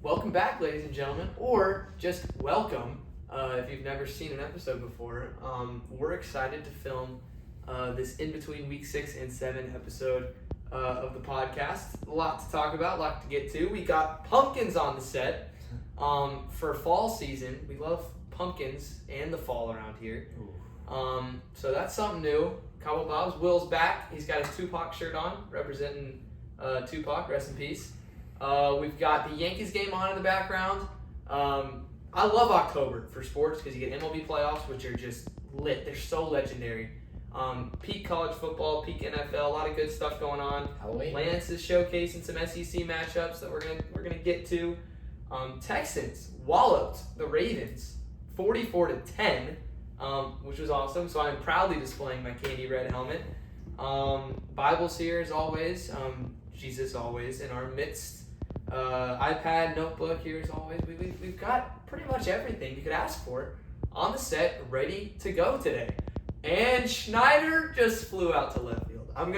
Welcome back, ladies and gentlemen, or just welcome if you've never seen an episode before. We're excited to film this in between week 6 and 7 episode of the podcast. A lot to talk about, a lot to get to. We got pumpkins on the set for fall season. We love pumpkins and the fall around here. So that's something new. Cowboy Bob's. Will's back. He's got his Tupac shirt on, representing Tupac. Rest in peace. We've got the Yankees game on in the background. I love October for sports because you get MLB playoffs, which are just lit. They're so legendary. Peak college football, peak NFL, a lot of good stuff going on. Halloween. Lance is showcasing some SEC matchups that we're gonna get to. Texans walloped the Ravens 44-10, which was awesome. So I'm proudly displaying my candy red helmet. Bible's here as always. Jesus always in our midst. iPad, notebook here as always. We've got pretty much everything you could ask for on the set, ready to go today. And Schneider just flew out to left field. I'm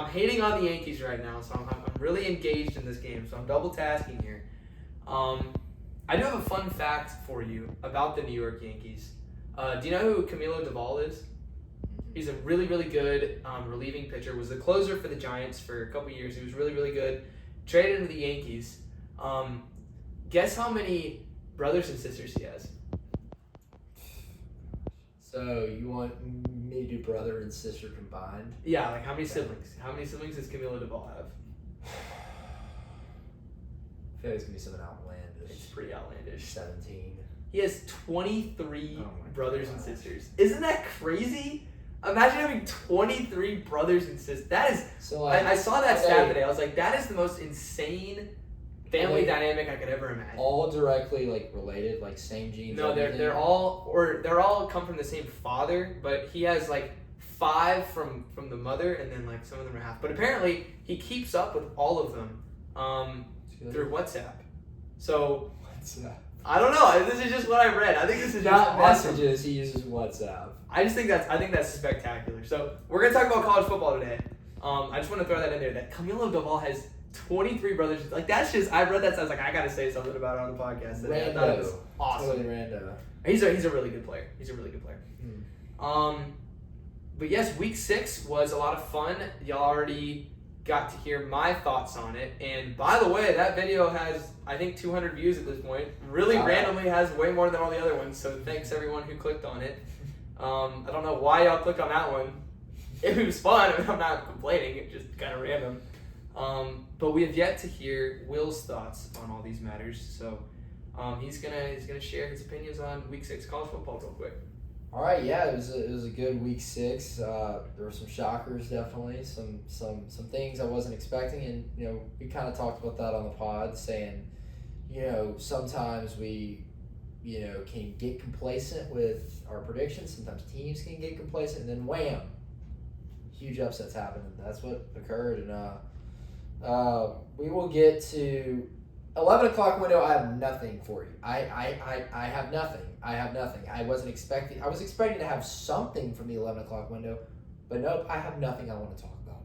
hating on the Yankees right now, so I'm really engaged in this game. So I'm double tasking here. I do have a fun fact for you about the New York Yankees. Do you know who Camilo Doval is? He's a really, really good relieving pitcher. Was the closer for the Giants for a couple years. He was really, really good. Traded into the Yankees. Guess how many brothers and sisters he has? So you want me to do brother and sister combined? Yeah, like how many siblings? How many siblings does Camilo Doval have? I feel like it's going to be something outlandish. It's pretty outlandish. 17. He has 23 brothers and gosh. sisters. Isn't that crazy? Imagine having 23 brothers and sisters. That is. So I saw that stat today. I was like, that is the most insane family dynamic I could ever imagine. All directly related, like same genes. No, they're all come from the same father, but he has like 5 from the mother, and then like some of them are half. But apparently he keeps up with all of them through WhatsApp. So WhatsApp. I don't know. This is just what I read. I think this is Not just awesome. messages. He uses WhatsApp. I think that's spectacular. So we're gonna talk about college football today. I just want to throw that in there. That Camilo Doval has 23 brothers. Like that's just. I read that. So I was like, I gotta say something about it on the podcast today. I thought it was awesome. Totally rando. He's a really good player. But yes, week 6 was a lot of fun. Y'all already got to hear my thoughts on it. And by the way, that video has, I think, 200 views at this point. Really randomly has way more than all the other ones. So thanks everyone who clicked on it. I don't know why y'all clicked on that one. It was fun. I mean, I'm not complaining. It's just kind of random. But we have yet to hear Will's thoughts on all these matters. So he's gonna share his opinions on week 6 college football real quick. All right, yeah, it was a good week 6. There were some shockers, definitely, some things I wasn't expecting, and we kind of talked about that on the pod, saying, sometimes we, can get complacent with our predictions. Sometimes teams can get complacent, and then wham, huge upsets happen, and that's what occurred. And we will get to 11 o'clock window. I have nothing for you. I have nothing. I was expecting to have something from the 11 o'clock window, but nope, I have nothing I want to talk about.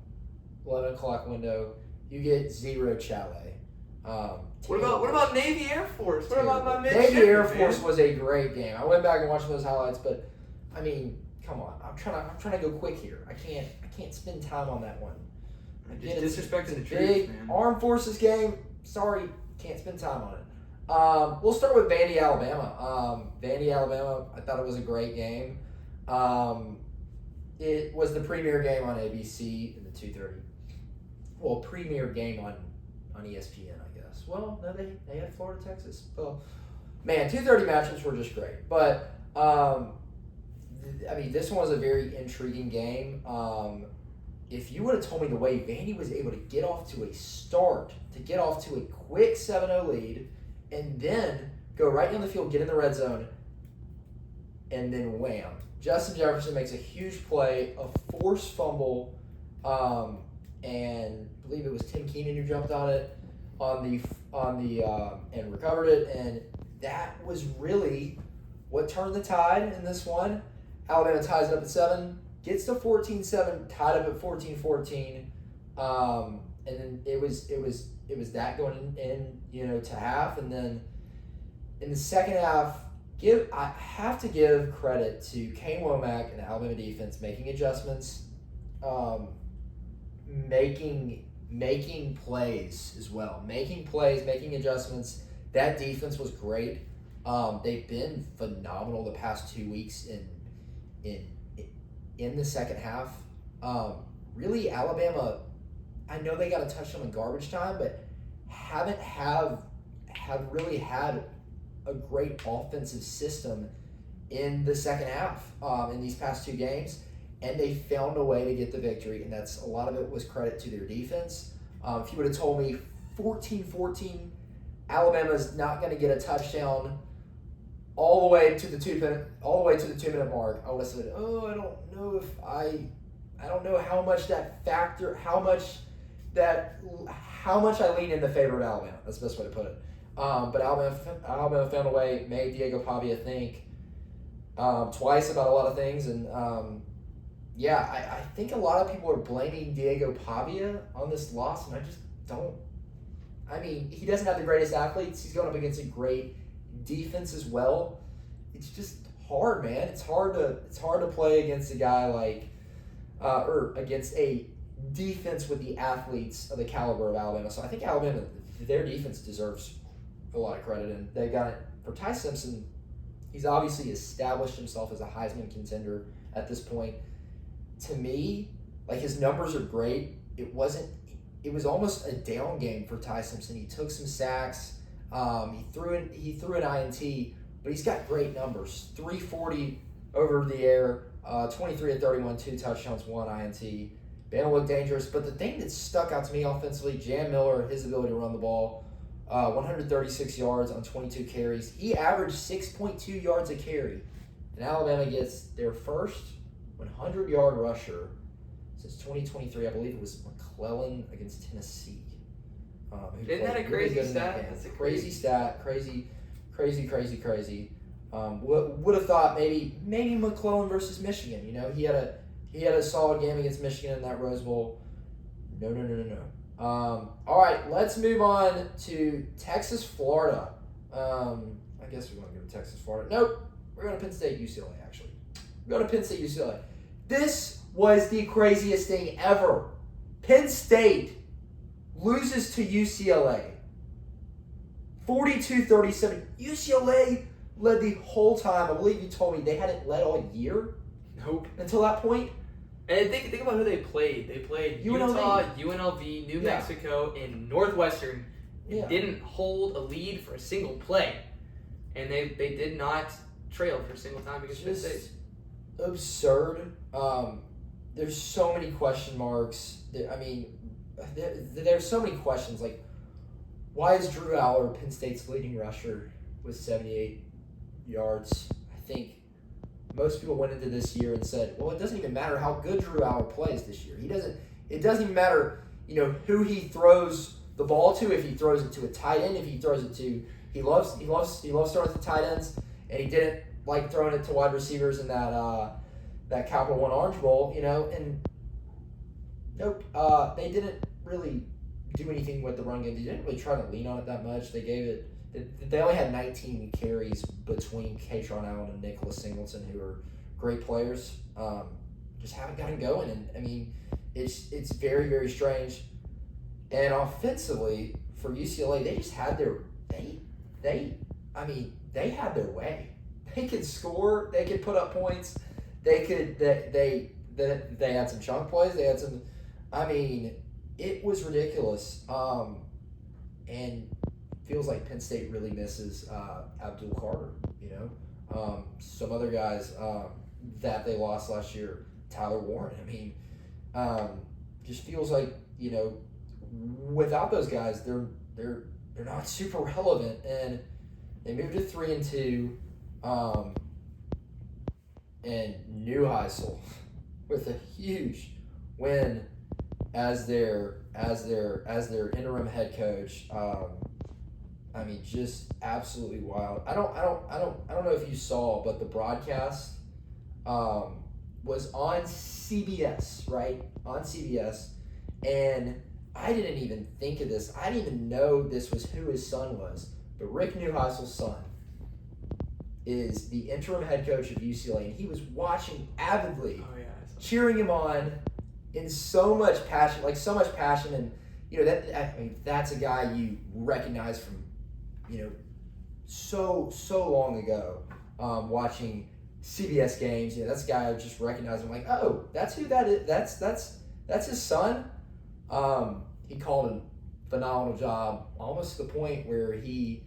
11 o'clock window, you get 0 chalet. What about Navy Air Force? What about my Navy Air Force was a great game. I went back and watched those highlights, but I mean, come on, I'm trying to go quick here. I can't spend time on that one. Just disrespecting the big truth, man. Armed Forces game. Sorry, can't spend time on it. We'll start with Vandy, Alabama. Vandy, Alabama, I thought it was a great game. It was the premier game on ABC in the 2:30. Well, premier game on ESPN, I guess. Well, no, they had Florida, Texas. Well, man, 2:30 matchups were just great. But, this one was a very intriguing game. If you would have told me the way Vandy was able to get off to a quick 7-0 lead, and then go right down the field, get in the red zone, and then wham. Justin Jefferson makes a huge play, a forced fumble, and I believe it was Tim Keenan who jumped on it and recovered it, and that was really what turned the tide in this one. Alabama ties it up at 7. Gets to 14-7, tied up at 14-14, and then it was that going in to half, and then in the second half, I have to give credit to Kane Womack and the Alabama defense making adjustments, making plays as well, making adjustments. That defense was great. They've been phenomenal the past 2 weeks in the second half. Really, Alabama, I know they got a touchdown in garbage time, but have really had a great offensive system in the second half in these past 2 games, and they found a way to get the victory, and that's a lot of it was credit to their defense. If you would have told me 14-14, Alabama's not going to get a touchdown all the way to the 2 minute mark, I would have said, I don't know how much I lean in the favor of Alabama. That's the best way to put it. But Alabama found a way, made Diego Pavia think twice about a lot of things, and I think a lot of people are blaming Diego Pavia on this loss, and I just don't. I mean, he doesn't have the greatest athletes. He's going up against a great defense as well. It's just hard, man. It's hard to play against a guy like, or against a defense with the athletes of the caliber of Alabama. So I think Alabama, their defense deserves a lot of credit, and they got it for Ty Simpson. He's obviously established himself as a Heisman contender at this point. To me, like, his numbers are great. It was almost a down game for Ty Simpson. He took some sacks. He threw an INT, but he's got great numbers. 340 over the air, 23 of 31, 2 touchdowns, 1 INT. Bama looked dangerous, but the thing that stuck out to me offensively, Jam Miller, his ability to run the ball, 136 yards on 22 carries. He averaged 6.2 yards a carry, and Alabama gets their first 100-yard rusher since 2023. I believe it was McClellan against Tennessee. Isn't that a crazy stat? That's a crazy stat. Crazy. Would have thought maybe McClellan versus Michigan. You know, he had a solid game against Michigan in that Rose Bowl. No. All right, let's move on to Texas, Florida. I guess we want to go to Texas, Florida. Nope, we're going to Penn State, UCLA, actually. We're going to Penn State, UCLA. This was the craziest thing ever. Penn State loses to UCLA. 42-37. UCLA led the whole time. I believe you told me they hadn't led all year. Nope. Until that point. And think about who they played. They played Utah, UNLV, New Mexico, and Northwestern. Yeah. Didn't hold a lead for a single play. And they did not trail for a single time against Penn State. Absurd. There's so many question marks. There's so many questions. Like, why is Drew Aller Penn State's leading rusher with 78 yards? I think most people went into this year and said, well, it doesn't even matter how good Drew Aller plays this year. It doesn't even matter, who he throws the ball to, if he throws it to a tight end, if he throws it to, he loves throwing it to tight ends, and he didn't like throwing it to wide receivers in that Capital One Orange Bowl, and nope, they didn't really do anything with the run game. They didn't really try to lean on it that much. They only had 19 carries between Katron Allen and Nicholas Singleton, who are great players. Just haven't gotten going, and it's very, very strange. And offensively for UCLA, they just had they had their way. They could score. They could put up points. They had some chunk plays. They had some. It was ridiculous. And feels like Penn State really misses Abdul Carter. Some other guys that they lost last year, Tyler Warren. Just feels like without those guys, they're not super relevant, and they moved to 3-2. And Neuheisel with a huge win as their interim head coach. Just absolutely wild. I don't know if you saw, but the broadcast was on CBS, right? On CBS, and I didn't even think of this. I didn't even know this was who his son was. But Rick Neuheisel's son is the interim head coach of UCLA, and he was watching avidly, cheering him on in so much passion, and that's a guy you recognize from, so long ago, watching CBS games. That's a guy I just recognized. I'm like, oh, that's who that is. That's his son. He called a phenomenal job, almost to the point where he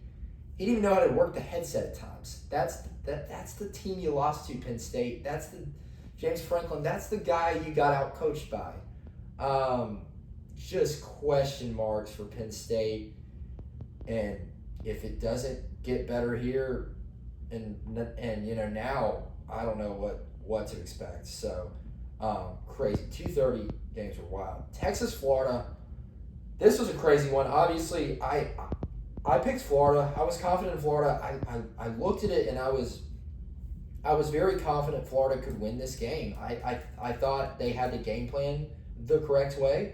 didn't even know how to work the headset at times. That's the team you lost to, Penn State. That's the James Franklin. That's the guy you got out coached by. Just question marks for Penn State, and if it doesn't get better here, and now I don't know what to expect. So crazy. 2:30 games were wild. Texas, Florida. This was a crazy one. Obviously, I picked Florida. I was confident in Florida. I looked at it and I was very confident Florida could win this game. I thought they had the game plan the correct way.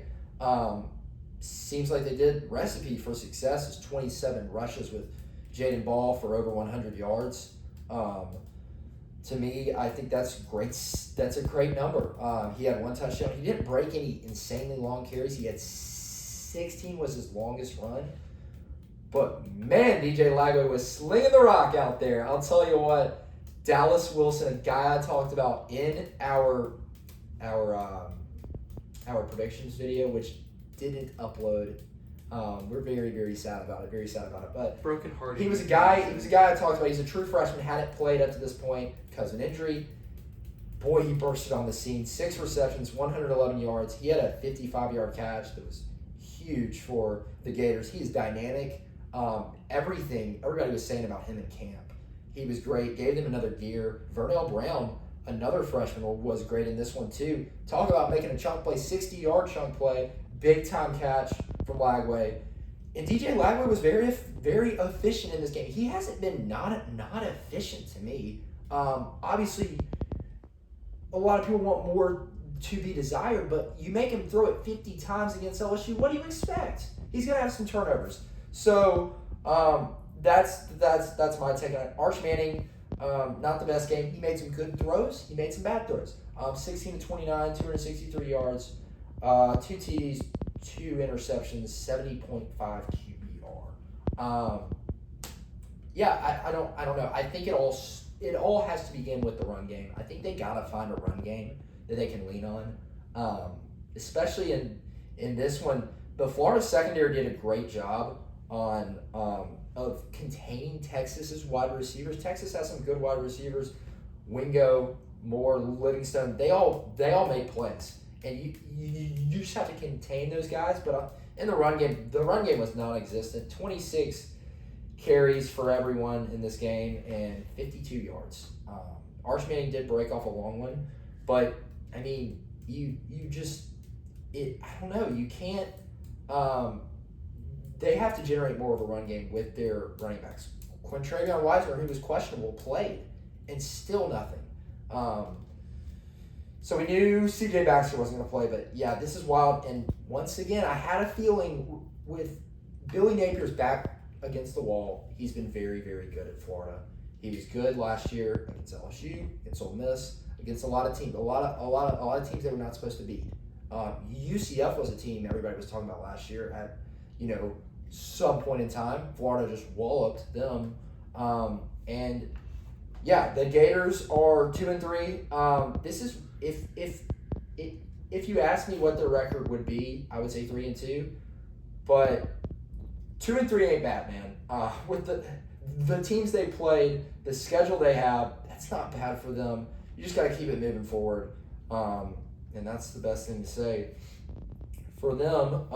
Seems like they did. Recipe for success is 27 rushes with Jaden Ball for over 100 yards. To me, I think that's great. That's a great number. He had 1 touchdown. He didn't break any insanely long carries. He had 16 was his longest run. But man, DJ Lagway was slinging the rock out there. I'll tell you what, Dallas Wilson, a guy I talked about in our predictions video, which didn't upload. We're very, very sad about it. Very sad about it. But broken hearted. He was a guy I talked about. He's a true freshman. Hadn't played up to this point because of an injury. Boy, he bursted on the scene. 6 receptions, 111 yards. He had a 55-yard catch that was huge for the Gators. He is dynamic. Everybody was saying about him in camp. He was great. Gave them another gear. Vernell Brown, another freshman, was great in this one too. Talk about making a chunk play, 60-yard chunk play, big time catch from Lagway. And DJ Lagway was very, very efficient in this game. He hasn't been not efficient to me. Obviously, a lot of people want more to be desired, but you make him throw it 50 times against LSU. What do you expect? He's gonna have some turnovers. So that's my take on it. Arch Manning, not the best game. He made some good throws. He made some bad throws. 16 to 29, 263 yards, 2 TDs, 2 interceptions, 70.5 QBR. I don't know. I think it all has to begin with the run game. I think they gotta find a run game that they can lean on, especially in this one. The Florida secondary did a great job of containing Texas's wide receivers. Texas has some good wide receivers. Wingo, Moore, Livingston. They all make plays, and you just have to contain those guys. But in the run game was non-existent. 26 carries for everyone in this game and 52 yards. Arch Manning did break off a long one, but I mean, I don't know. You can't. They have to generate more of a run game with their running backs. Quintravion Wiseman, who was questionable, played, and still nothing. So we knew C.J. Baxter wasn't going to play, but yeah, this is wild. And once again, I had a feeling with Billy Napier's back against the wall, he's been very, very good at Florida. He was good last year against LSU, against Ole Miss, against a lot of teams, a lot of teams they were not supposed to beat. UCF was a team everybody was talking about last year at, some point in time. Florida just walloped them. And yeah, the Gators are 2-3. This is if you ask me what their record would be, I would say 3-2. But 2-3 ain't bad, man. With the teams they played, the schedule they have, that's not bad for them. You just got to keep it moving forward. And that's the best thing to say for them.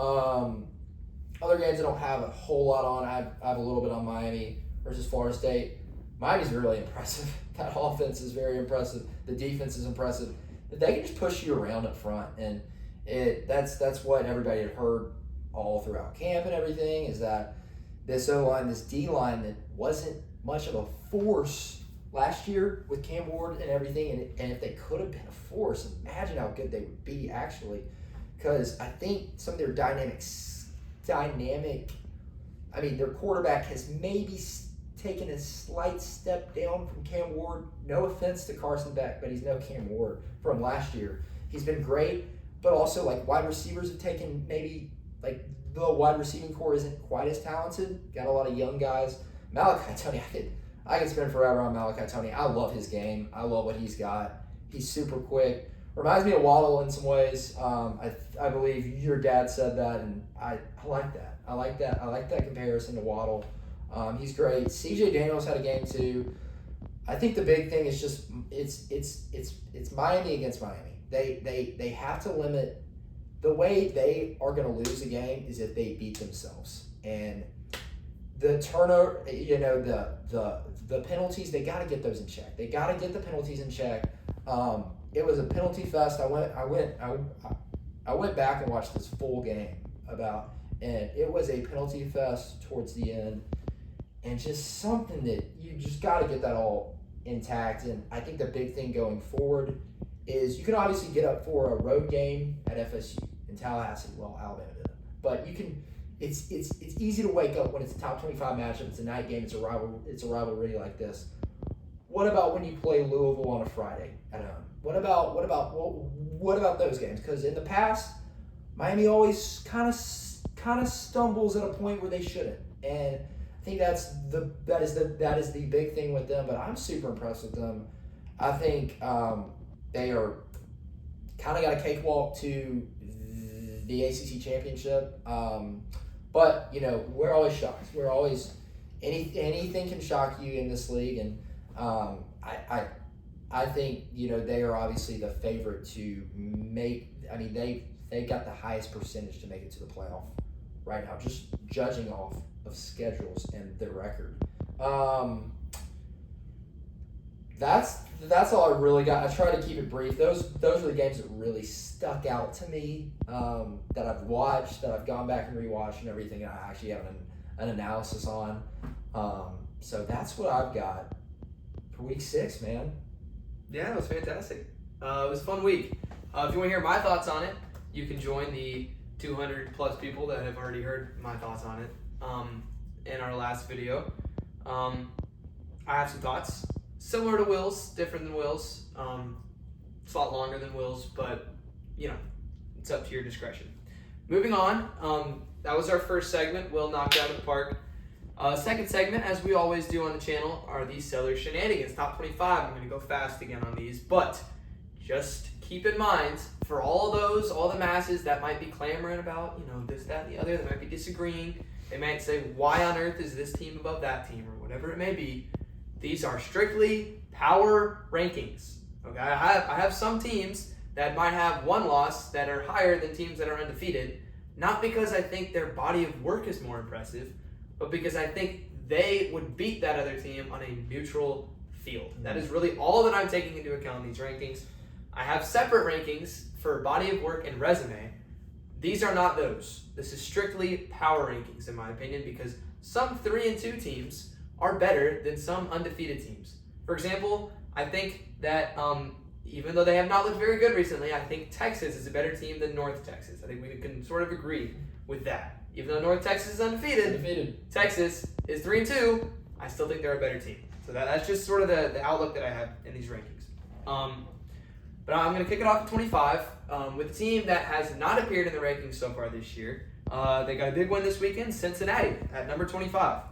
Other games I don't have a whole lot on. I have a little bit on Miami versus Florida State. Miami's really impressive. That offense is very impressive. The defense is impressive. They can just push you around up front, and that's what everybody had heard all throughout camp and everything, is that this O-line, this D-line that wasn't much of a force last year with Cam Ward and everything, and if they could have been a force, imagine how good they would be actually. because I think some of their their quarterback has maybe taken a slight step down from Cam Ward. No offense to Carson Beck, but he's no Cam Ward from last year. He's been great, but also like wide receivers have taken maybe like the wide receiving core isn't quite as talented. Got a lot of young guys. Malachi Tony, I could spend forever on Malachi Tony. I love his game. I love what he's got. He's super quick. Reminds me of Waddle in some ways. I believe your dad said that, and I like that. I like that comparison to Waddle. He's great. CJ Daniels had a game too. I think the big thing is just it's Miami against Miami. They have to limit the way they are going to lose the game is if they beat themselves. And the turnover, the penalties, they got to get those in check. They got to get the penalties in check. It was a penalty fest. I went back and watched this full game and it was a penalty fest towards the end, and just something that you just got to get that all intact. And I think the big thing going forward is you can obviously get up for a road game at FSU in Tallahassee. Well, Alabama did, but you can. It's easy to wake up when it's a top 25 matchup. It's a night game. It's a rivalry like this. What about when you play Louisville on a Friday at home? What about those games? Because in the past, Miami always kind of stumbles at a point where they shouldn't, and I think that is the big thing with them. But I'm super impressed with them. I think they are kind of got a cakewalk to the ACC championship. But we're always shocked. We're always anything can shock you in this league, and I think they are obviously the favorite to make. I mean they got the highest percentage to make it to the playoff right now, just judging off of schedules and their record. That's all I really got. I try to keep it brief. Those are the games that really stuck out to me, that I've watched, that I've gone back and rewatched and everything. And I actually have an analysis on. So that's what I've got for week 6, man. Yeah, it was fantastic. It was a fun week. If you want to hear my thoughts on it, you can join the 200 plus people that have already heard my thoughts on it in our last video. I have some thoughts. Similar to Will's, different than Will's. It's a lot longer than Will's, but it's up to your discretion. Moving on, that was our first segment. Will knocked out of the park. Second segment, as we always do on the channel, are these Seller Shenanigans. Top 25. I'm going to go fast again on these, but just keep in mind, for all the masses that might be clamoring about, this, that, and the other, that might be disagreeing. They might say, why on earth is this team above that team, or whatever it may be. These are strictly power rankings. Okay, I have some teams that might have one loss that are higher than teams that are undefeated, not because I think their body of work is more impressive, but because I think they would beat that other team on a neutral field. That is really all that I'm taking into account in these rankings. I have separate rankings for body of work and resume. These are not those. This is strictly power rankings, in my opinion, because some 3-2 teams are better than some undefeated teams. For example, I think that even though they have not looked very good recently, I think Texas is a better team than North Texas. I think we can sort of agree with that. Even though North Texas is undefeated. Texas is 3-2, I still think they're a better team. So that's just sort of the outlook that I have in these rankings. But I'm going to kick it off at 25 with a team that has not appeared in the rankings so far this year. They got a big win this weekend, Cincinnati at number 25.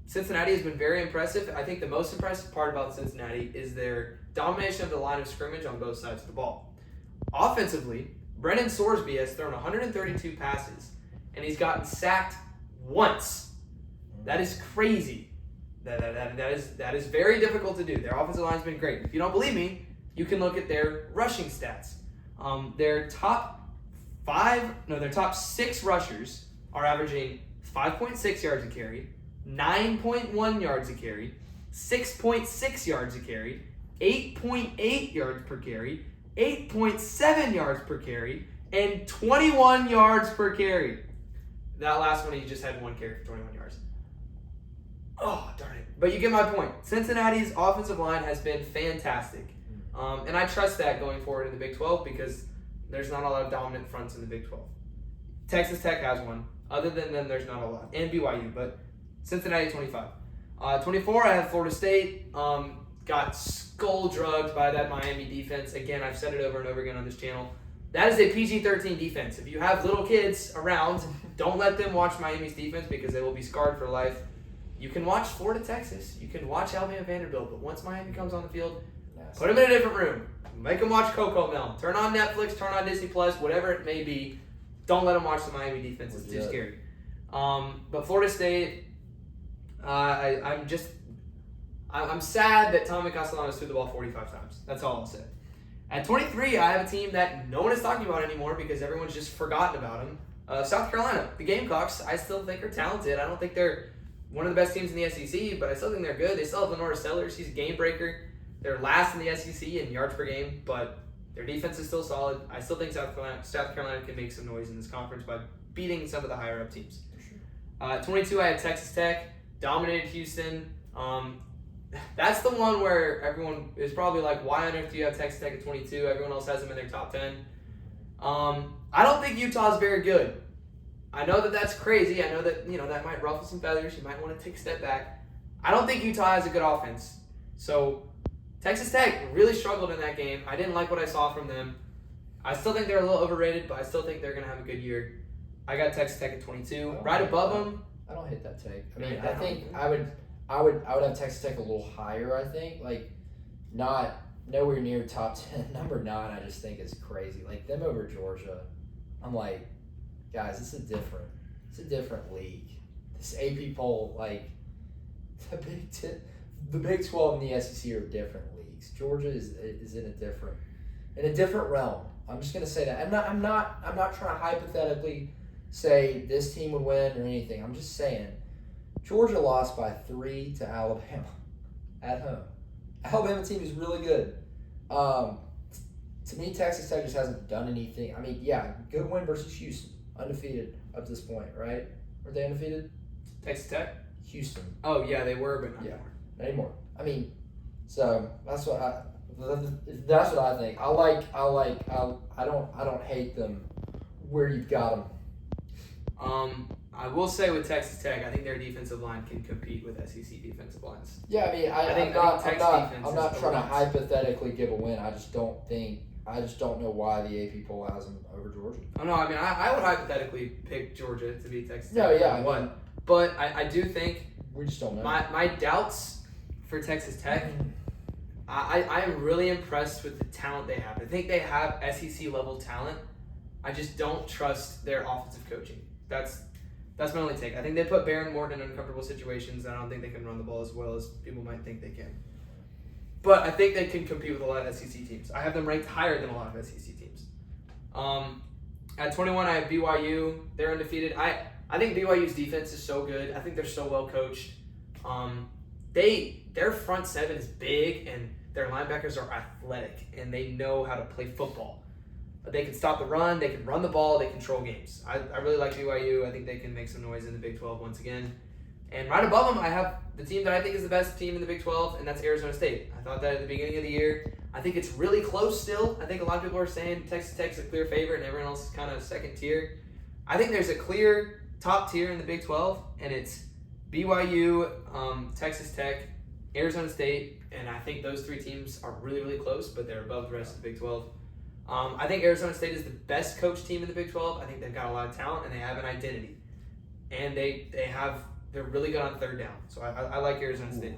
Cincinnati has been very impressive. I think the most impressive part about Cincinnati is their domination of the line of scrimmage on both sides of the ball. Offensively, Brennan Sorsby has thrown 132 passes, and he's gotten sacked once. That is crazy. That is very difficult to do. Their offensive line's been great. If you don't believe me, you can look at their rushing stats. Their top 6 rushers are averaging 5.6 yards a carry, 9.1 yards a carry, 6.6 yards a carry, 8.8 yards per carry, 8.7 yards per carry, and 21 yards per carry. That last one, he just had 1 carry for 21 yards. Oh, darn it. But you get my point. Cincinnati's offensive line has been fantastic. And I trust that going forward in the Big 12 because There's not a lot of dominant fronts in the Big 12. Texas Tech has one. Other than them, there's not a lot. And BYU, but Cincinnati 25. 24, I have Florida State. Got skull drugged by that Miami defense. Again, I've said it over and over again on this channel. That is a PG-13 defense. If you have little kids around, don't let them watch Miami's defense because they will be scarred for life. You can watch Florida, Texas. You can watch Alabama, Vanderbilt. But once Miami comes on the field, put them in a different room. Make them watch Coco Melon. Turn on Netflix, turn on Disney Plus, whatever it may be. Don't let them watch the Miami defense. It's too scary. But Florida State, I'm sad that Tommy Castellanos threw the ball 45 times. That's all I'll say. At 23, I have a team that no one is talking about anymore because everyone's just forgotten about them. South Carolina, the Gamecocks, I still think are talented. I don't think they're one of the best teams in the SEC, but I still think they're good. They still have Lenora Sellers. He's a game breaker. They're last in the SEC in yards per game, but their defense is still solid. I still think South Carolina can make some noise in this conference by beating some of the higher-up teams. 22, I have Texas Tech. Dominated Houston. That's the one where everyone is probably like, why on earth do you have Texas Tech at 22? Everyone else has them in their top 10. I don't think Utah's very good. I know that that's crazy. I know that, that might ruffle some feathers. You might want to take a step back. I don't think Utah has a good offense. So Texas Tech really struggled in that game. I didn't like what I saw from them. I still think they're a little overrated, but I still think they're going to have a good year. I got Texas Tech at 22. Right above them. I don't hit that take. I mean, I think I would have Texas Tech a little higher, I think. Like, not nowhere near top 10. Number 9, I just think is crazy. Like, them over Georgia. I'm like, guys, it's a different league. This AP poll, like, the Big 12 and the SEC are different leagues. Georgia is in a different realm. I'm just gonna say that. I'm not trying to hypothetically say this team would win or anything. I'm just saying Georgia lost by 3 to Alabama at home. Alabama team is really good. To me, Texas Tech just hasn't done anything. I mean, yeah, good win versus Houston, undefeated up to this point, right? Were they undefeated? Texas Tech? Houston. Oh yeah, they were, but not anymore. I mean, so that's what I think. I don't hate them where you've got them. I will say with Texas Tech, I think their defensive line can compete with SEC defensive lines. Yeah, I mean, I'm not trying to hypothetically give a win. I just don't know why the AP poll has them over Georgia. Oh no, I mean, I would hypothetically pick Georgia to beat Texas Tech. No, yeah, but I do think we just don't know. My doubts for Texas Tech. I am really impressed with the talent they have. I think they have SEC level talent. I just don't trust their offensive coaching. That's my only take. I think they put Baron Morton in uncomfortable situations. I don't think they can run the ball as well as people might think they can. But I think they can compete with a lot of SEC teams. I have them ranked higher than a lot of SEC teams. At 21, I have BYU. They're undefeated. I think BYU's defense is so good. I think they're so well coached. Their front seven is big and their linebackers are athletic and they know how to play football. But they can stop the run, they can run the ball, they control games. I really like BYU. I think they can make some noise in the Big 12 once again. And right above them, I have the team that I think is the best team in the Big 12, and that's Arizona State. I thought that at the beginning of the year. I think it's really close still. I think a lot of people are saying Texas Tech's a clear favorite and everyone else is kind of second tier. I think there's a clear top tier in the Big 12, and it's BYU, Texas Tech, Arizona State, and I think those 3 teams are really, really close, but they're above the rest of the Big 12. I think Arizona State is the best coached team in the Big 12. I think they've got a lot of talent and they have an identity, and they're really good on third down. So I like Arizona State.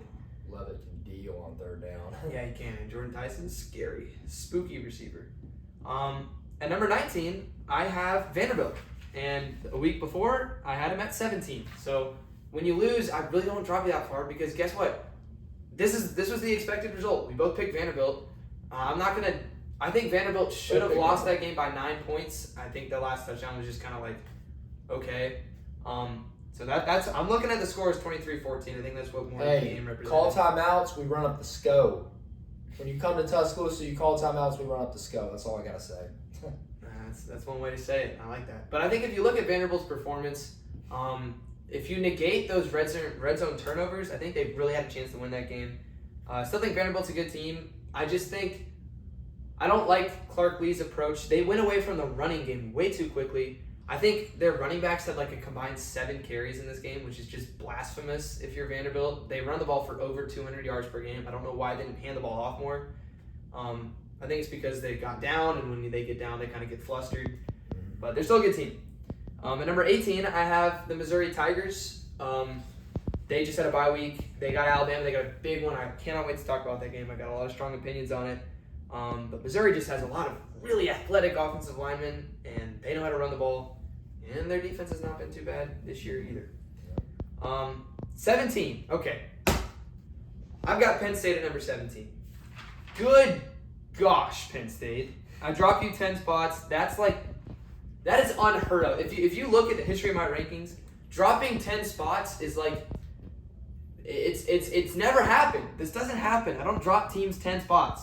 Levitt can deal on third down. Yeah, he can. And Jordan Tyson's scary, spooky receiver. At number 19, I have Vanderbilt, and a week before I had him at 17. So when you lose, I really don't drop you that far because guess what? This was the expected result. We both picked Vanderbilt. I think Vanderbilt should have lost that game by 9 points. I think the last touchdown was just kind of like, okay. So that's I'm looking at the score as 23-14. I think that's what more of the game represented. Call timeouts, we run up the SCO. When you come to Tuscaloosa, you call timeouts, we run up the SCO. That's all I gotta say. That's one way to say it. I like that. But I think if you look at Vanderbilt's performance, if you negate those red zone turnovers, I think they really had a chance to win that game. I still think Vanderbilt's a good team. I just think I don't like Clark Lee's approach. They went away from the running game way too quickly. I think their running backs had like a combined 7 carries in this game, which is just blasphemous if you're Vanderbilt. They run the ball for over 200 yards per game. I don't know why they didn't hand the ball off more. I think it's because they got down, and when they get down, they kind of get flustered. But they're still a good team. At number 18, I have the Missouri Tigers. They just had a bye week. They got Alabama. They got a big one. I cannot wait to talk about that game. I got a lot of strong opinions on it. But Missouri just has a lot of really athletic offensive linemen, and they know how to run the ball. And their defense has not been too bad this year either. 17. Okay. I've got Penn State at number 17. Good gosh, Penn State. I dropped you 10 spots. That is unheard of. If you look at the history of my rankings, dropping 10 spots is like, it's never happened. This doesn't happen. I don't drop teams 10 spots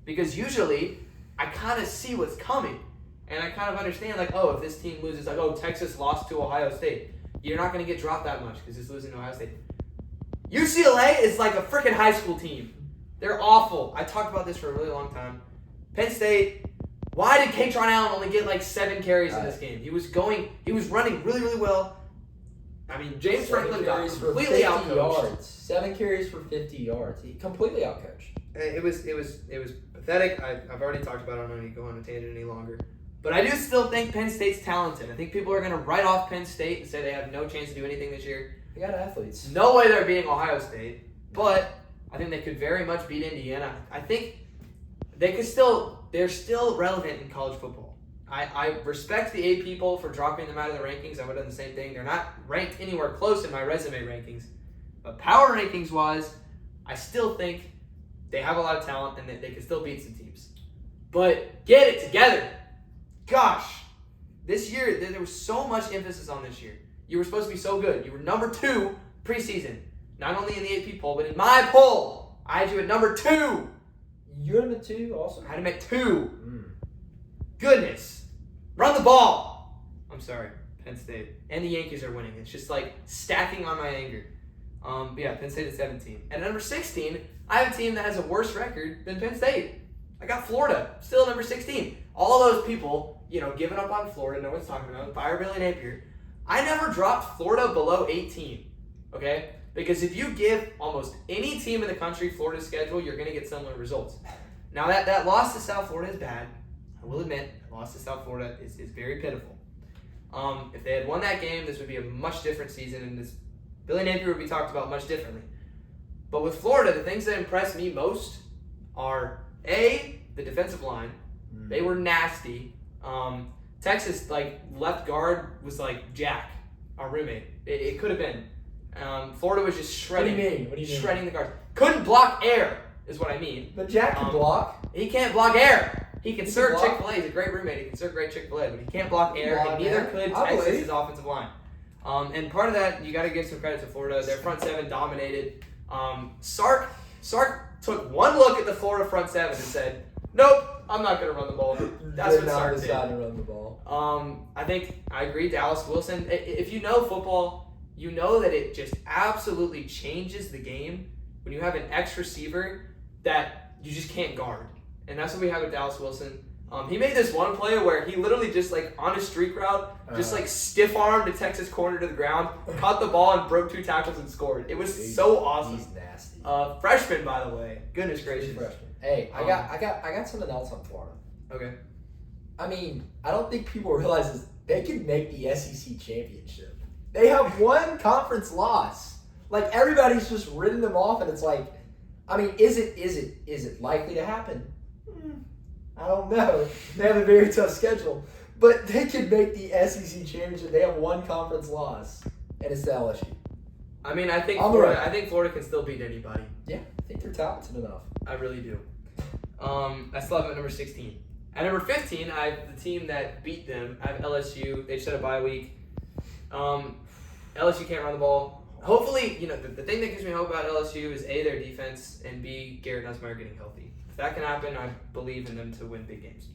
because usually I kind of see what's coming. And I kind of understand, like, oh, if this team loses, like, oh, Texas lost to Ohio State. You're not going to get dropped that much because it's losing to Ohio State. UCLA is like a freaking high school team. They're awful. I talked about this for a really long time. Penn State, why did Katron Allen only get like 7 carries in this game? He was running really, really well. I mean, James Franklin got completely outcoached. 7 carries for 50 yards. He completely outcoached. It was pathetic. I've already talked about it. I don't need to go on a tangent any longer. But I do still think Penn State's talented. I think people are going to write off Penn State and say they have no chance to do anything this year. They got athletes. No way they're beating Ohio State. But I think they could very much beat Indiana. I think they're still relevant in college football. I respect the A people for dropping them out of the rankings. I would have done the same thing. They're not ranked anywhere close in my resume rankings. But power rankings-wise, I still think they have a lot of talent and that they can still beat some teams. But get it together. Gosh, this year, there was so much emphasis on this year. You were supposed to be so good. You were number 2 preseason. Not only in the AP poll, but in my poll, I had you at number 2. You had him at 2 also? I had him at 2. Goodness. Run the ball. I'm sorry, Penn State. And the Yankees are winning. It's just like stacking on my anger. Yeah, Penn State at 17. And at number 16, I have a team that has a worse record than Penn State. I got Florida, still at number 16. All those people, giving up on Florida, no one's talking about, fire Billy Napier. I never dropped Florida below 18, okay? Because if you give almost any team in the country Florida's schedule, you're going to get similar results. Now, that loss to South Florida is bad. I will admit, the loss to South Florida is very pitiful. If they had won that game, this would be a much different season, and this Billy Napier would be talked about much differently. But with Florida, the things that impress me most are, A, the defensive line. They were nasty. Texas, left guard was like Jack, our roommate. It could have been. Florida was just shredding. What do you mean? Shredding the guards. Couldn't block air, is what I mean. But Jack can block. He can't block air. He can serve Chick-fil-A. He's a great roommate. He can serve great Chick-fil-A, but he can't block air, and neither could Texas's offensive line. And part of that, you got to give some credit to Florida. Their front seven dominated. Sark took one look at the Florida front seven and said, nope, I'm not going to run the ball. That's what Sark did. To run the ball. I agree, Dallas Wilson. If you know football, you know that it just absolutely changes the game when you have an X receiver that you just can't guard. And that's what we have with Dallas Wilson. He made this one play where he literally just on a streak route, stiff-armed a Texas corner to the ground, caught the ball and broke 2 tackles and scored. It was so awesome. He's nasty. Freshman, by the way. Goodness gracious. Freshman. Hey, I got something else on Florida. Okay. I mean, I don't think people realize this. They could make the SEC championship. They have one conference loss. Everybody's just written them off, and it's like, I mean, is it likely to happen? I don't know. They have a very tough schedule, but they could make the SEC championship. They have one conference loss, and it's the LSU. I mean, I think Florida can still beat anybody. Yeah, I think they're talented enough. I really do. I still have them at number 16. At number 15, I have the team that beat them. I have LSU. They just had a bye week. LSU can't run the ball. Hopefully, the thing that gives me hope about LSU is A, their defense, and B, Garrett Nussmeier getting healthy. If that can happen, I believe in them to win big games.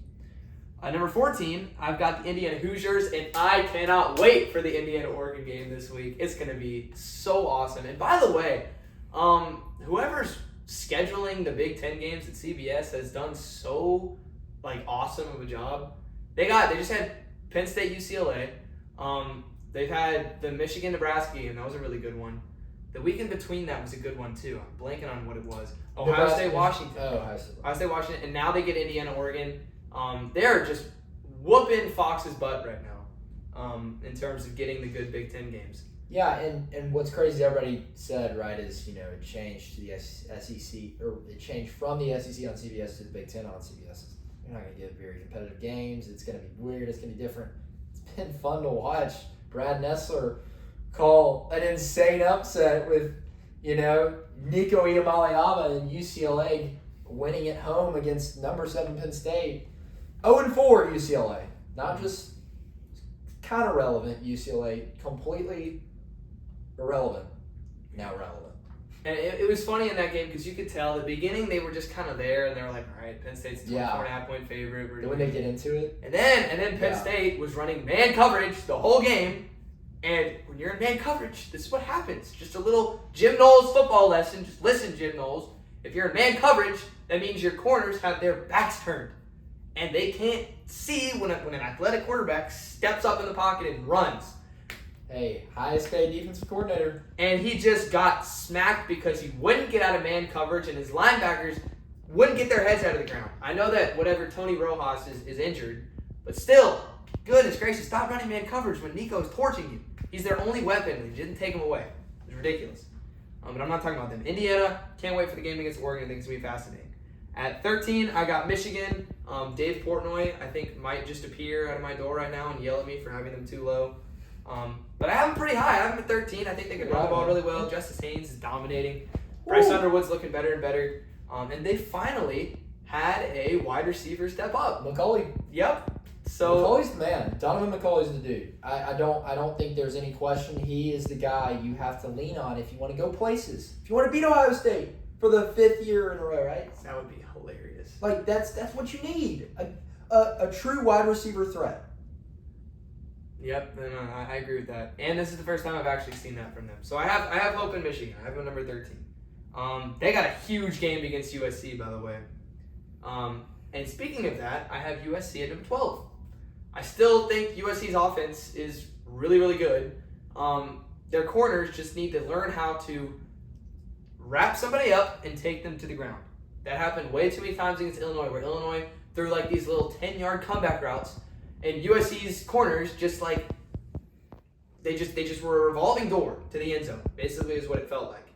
At number 14, I've got the Indiana Hoosiers, and I cannot wait for the Indiana-Oregon game this week. It's going to be so awesome. And by the way, whoever's scheduling the Big Ten games at CBS has done so like awesome of a job. They just had Penn State, UCLA. They've had the Michigan Nebraska game. That was a really good one. The weekend between that was a good one too. I'm blanking on what it was. Ohio State, Washington. Ohio State, Washington, and now they get Indiana, Oregon. They're just whooping Fox's butt right now. In terms of getting the good Big Ten games. Yeah, and what's crazy, everybody said, right, is, it changed to the SEC, or it changed from the SEC on CBS to the Big Ten on CBS. You're not going to get very competitive games. It's going to be weird. It's going to be different. It's been fun to watch. Brad Nessler call an insane upset with, Nico Iamaleava and UCLA winning at home against number 7 Penn State. 0-4 UCLA. Not just kind of relevant UCLA, completely irrelevant, now relevant. And it was funny in that game because you could tell at the beginning they were just kind of there and they were like, all right, Penn State's a 24.5 point favorite. When they get into it. And then Penn State was running man coverage the whole game. And when you're in man coverage, this is what happens. Just a little Jim Knowles football lesson. Just listen, Jim Knowles. If you're in man coverage, that means your corners have their backs turned. And they can't see when an athletic quarterback steps up in the pocket and runs. Hey, highest paid defensive coordinator. And he just got smacked because he wouldn't get out of man coverage and his linebackers wouldn't get their heads out of the ground. I know that Tony Rojas is injured, but still, goodness gracious, stop running man coverage when Nico's torching you. He's their only weapon and he didn't take him away. It's ridiculous. But I'm not talking about them. Indiana, can't wait for the game against Oregon. I think it's going to be fascinating. At 13, I got Michigan. Dave Portnoy, I think, might just appear out of my door right now and yell at me for having them too low. But I have them pretty high. I have them at 13. I think they can run the ball really well. Justice Haynes is dominating. Bryce Underwood's looking better and better. And they finally had a wide receiver step up. McCauley. Yep. So McCauley's the man. Donovan McCauley's the dude. I don't think there's any question. He is the guy you have to lean on if you want to go places. If you want to beat Ohio State for the 5th year in a row, right? That would be hilarious. Like that's what you need. A true wide receiver threat. Yep, and I agree with that. And this is the first time I've actually seen that from them. So I have hope in Michigan. I have them number 13. They got a huge game against USC, by the way. And speaking of that, I have USC at number 12. I still think USC's offense is really, really good. Their corners just need to learn how to wrap somebody up and take them to the ground. That happened way too many times against Illinois, where Illinois threw like these little 10-yard comeback routes, and USC's corners just like they just were a revolving door to the end zone. Basically, is what it felt like.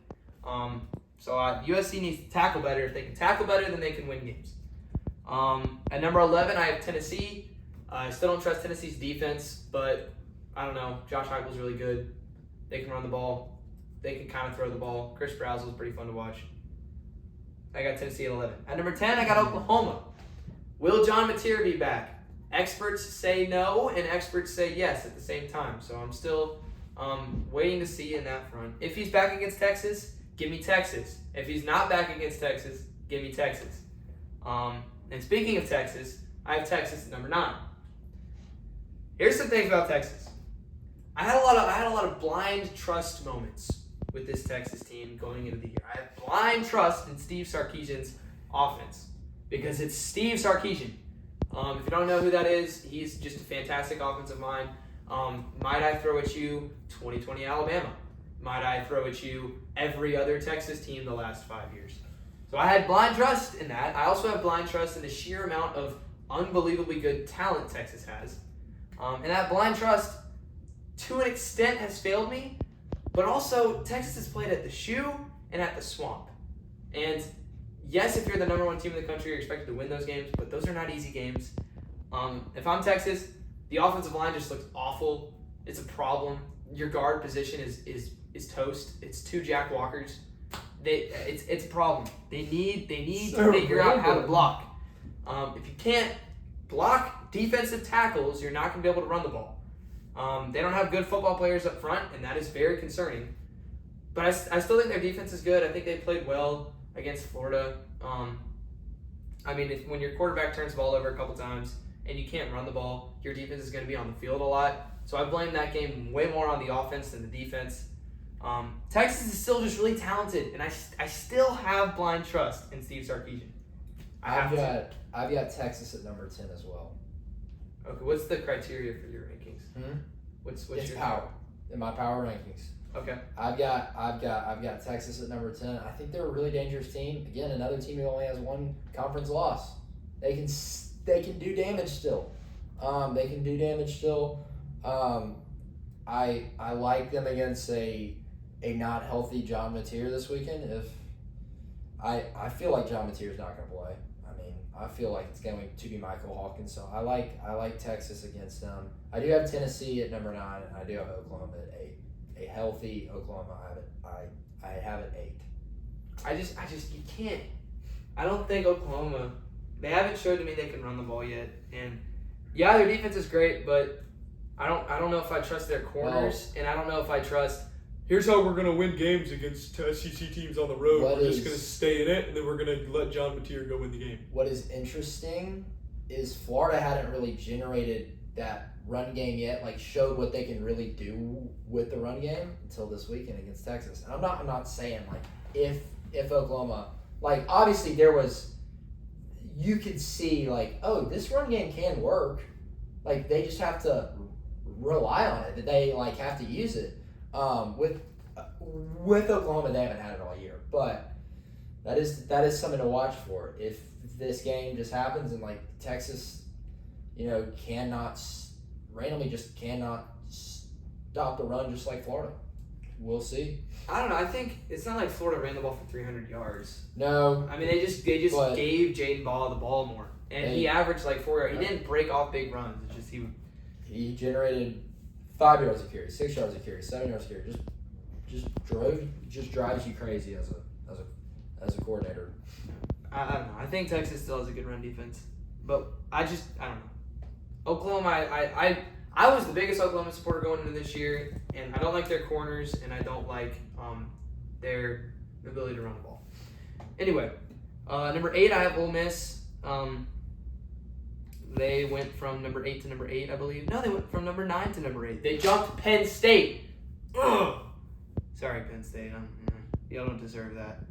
So USC needs to tackle better. If they can tackle better, then they can win games. At number 11, I have Tennessee. I still don't trust Tennessee's defense, but I don't know. Josh Heupel's really good. They can run the ball. They can kind of throw the ball. Chris Brazel's pretty fun to watch. I got Tennessee at 11. At number 10, I got Oklahoma. Will John Mateer be back? Experts say no, and experts say yes at the same time. So I'm still waiting to see in that front. If he's back against Texas, give me Texas. If he's not back against Texas, give me Texas. And speaking of Texas, I have Texas at number 9. Here's some things about Texas. I had a lot of blind trust moments with this Texas team going into the year. I have blind trust in Steve Sarkisian's offense because it's Steve Sarkisian. If you don't know who that is, he's just a fantastic offensive mind. Might I throw at you 2020 Alabama? Might I throw at you every other Texas team the last 5 years? So I had blind trust in that. I also have blind trust in the sheer amount of unbelievably good talent Texas has. And that blind trust, to an extent, has failed me. But also, Texas has played at the Shoe and at the Swamp. And yes, if you're the number 1 team in the country, you're expected to win those games, but those are not easy games. If I'm Texas, the offensive line just looks awful. It's a problem. Your guard position is toast. It's 2 Jack Walkers. It's a problem. They need to figure out how to block. If you can't block defensive tackles, you're not going to be able to run the ball. They don't have good football players up front, and that is very concerning. But I still think their defense is good. I think they played well against Florida. When your quarterback turns the ball over a couple times and you can't run the ball, your defense is going to be on the field a lot. So I blame that game way more on the offense than the defense. Texas is still just really talented, and I still have blind trust in Steve Sarkisian. I've got Texas at number 10 as well. Okay, what's the criteria for your rankings? What's It's your power in my power rankings. Okay. I've got Texas at number 10. I think they're a really dangerous team. Again, another team who only has one conference loss. They can do damage still. I like them against a not healthy John Mateer this weekend. If I feel like John Mateer's not going to play. I mean, I feel like it's going to be Michael Hawkins. So I like Texas against them. I do have Tennessee at number 9, and I do have Oklahoma at 8. A healthy Oklahoma, I have it 8. I just you can't. I don't think Oklahoma. They haven't showed to me they can run the ball yet, and yeah, their defense is great, but I don't know if I trust their corners, and I don't know if I trust. Here's how we're gonna win games against SEC teams on the road. We're just gonna stay in it, and then we're gonna let John Mateer go win the game. What is interesting is Florida hadn't really generated that run game yet, like showed what they can really do with the run game until this weekend against Texas. And I'm not saying like if Oklahoma, like obviously you could see like, oh, this run game can work. Like they just have to rely on it. That they like have to use it. With Oklahoma, they haven't had it all year, but that is something to watch for. If this game just happens and like Texas, randomly just cannot stop the run just like Florida. We'll see. I don't know. I think it's not like Florida ran the ball for 300 yards. No. I mean, they just gave Jaden Ball the ball more, and he averaged like 4 yards. He didn't break off big runs. It's just he generated 5 yards a carry, 6 yards a carry, 7 yards a carry. Just drives you crazy as a coordinator. I don't know. I think Texas still has a good run defense, but I don't know. Oklahoma, I was the biggest Oklahoma supporter going into this year, and I don't like their corners, and I don't like their ability to run the ball. Anyway, number 8, I have Ole Miss. They went from number 8 to number 8, I believe. No, they went from number 9 to number 8. They jumped Penn State. Ugh. Sorry, Penn State. Y'all don't deserve that.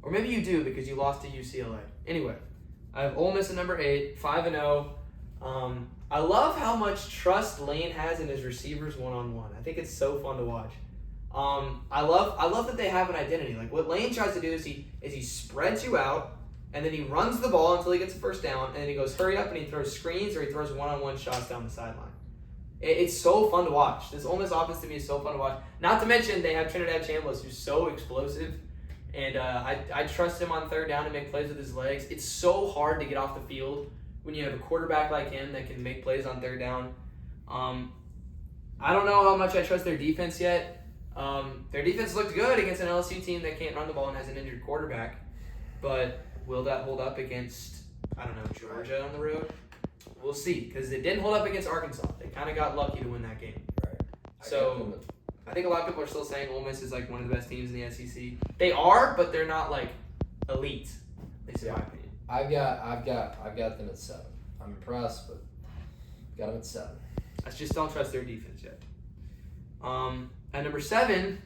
Or maybe you do because you lost to UCLA. Anyway, I have Ole Miss at number 8, 5-0. I love how much trust Lane has in his receivers one-on-one. I think it's so fun to watch. I love that they have an identity. Like what Lane tries to do is he spreads you out, and then he runs the ball until he gets a first down, and then he goes hurry up and he throws screens or he throws one-on-one shots down the sideline. It's so fun to watch. This Ole Miss offense to me is so fun to watch. Not to mention they have Trinidad Chambliss, who's so explosive, and I trust him on third down to make plays with his legs. It's so hard to get off the field when you have a quarterback like him that can make plays on third down. I don't know how much I trust their defense yet. Their defense looked good against an LSU team that can't run the ball and has an injured quarterback. But will that hold up against, Georgia on the road? We'll see, because it didn't hold up against Arkansas. They kind of got lucky to win that game. Right. So I think a lot of people are still saying Ole Miss is like one of the best teams in the SEC. They are, but they're not like elite, at least in my opinion. I've got them at 7. I'm impressed, but got them at 7. I just don't trust their defense yet. At number 7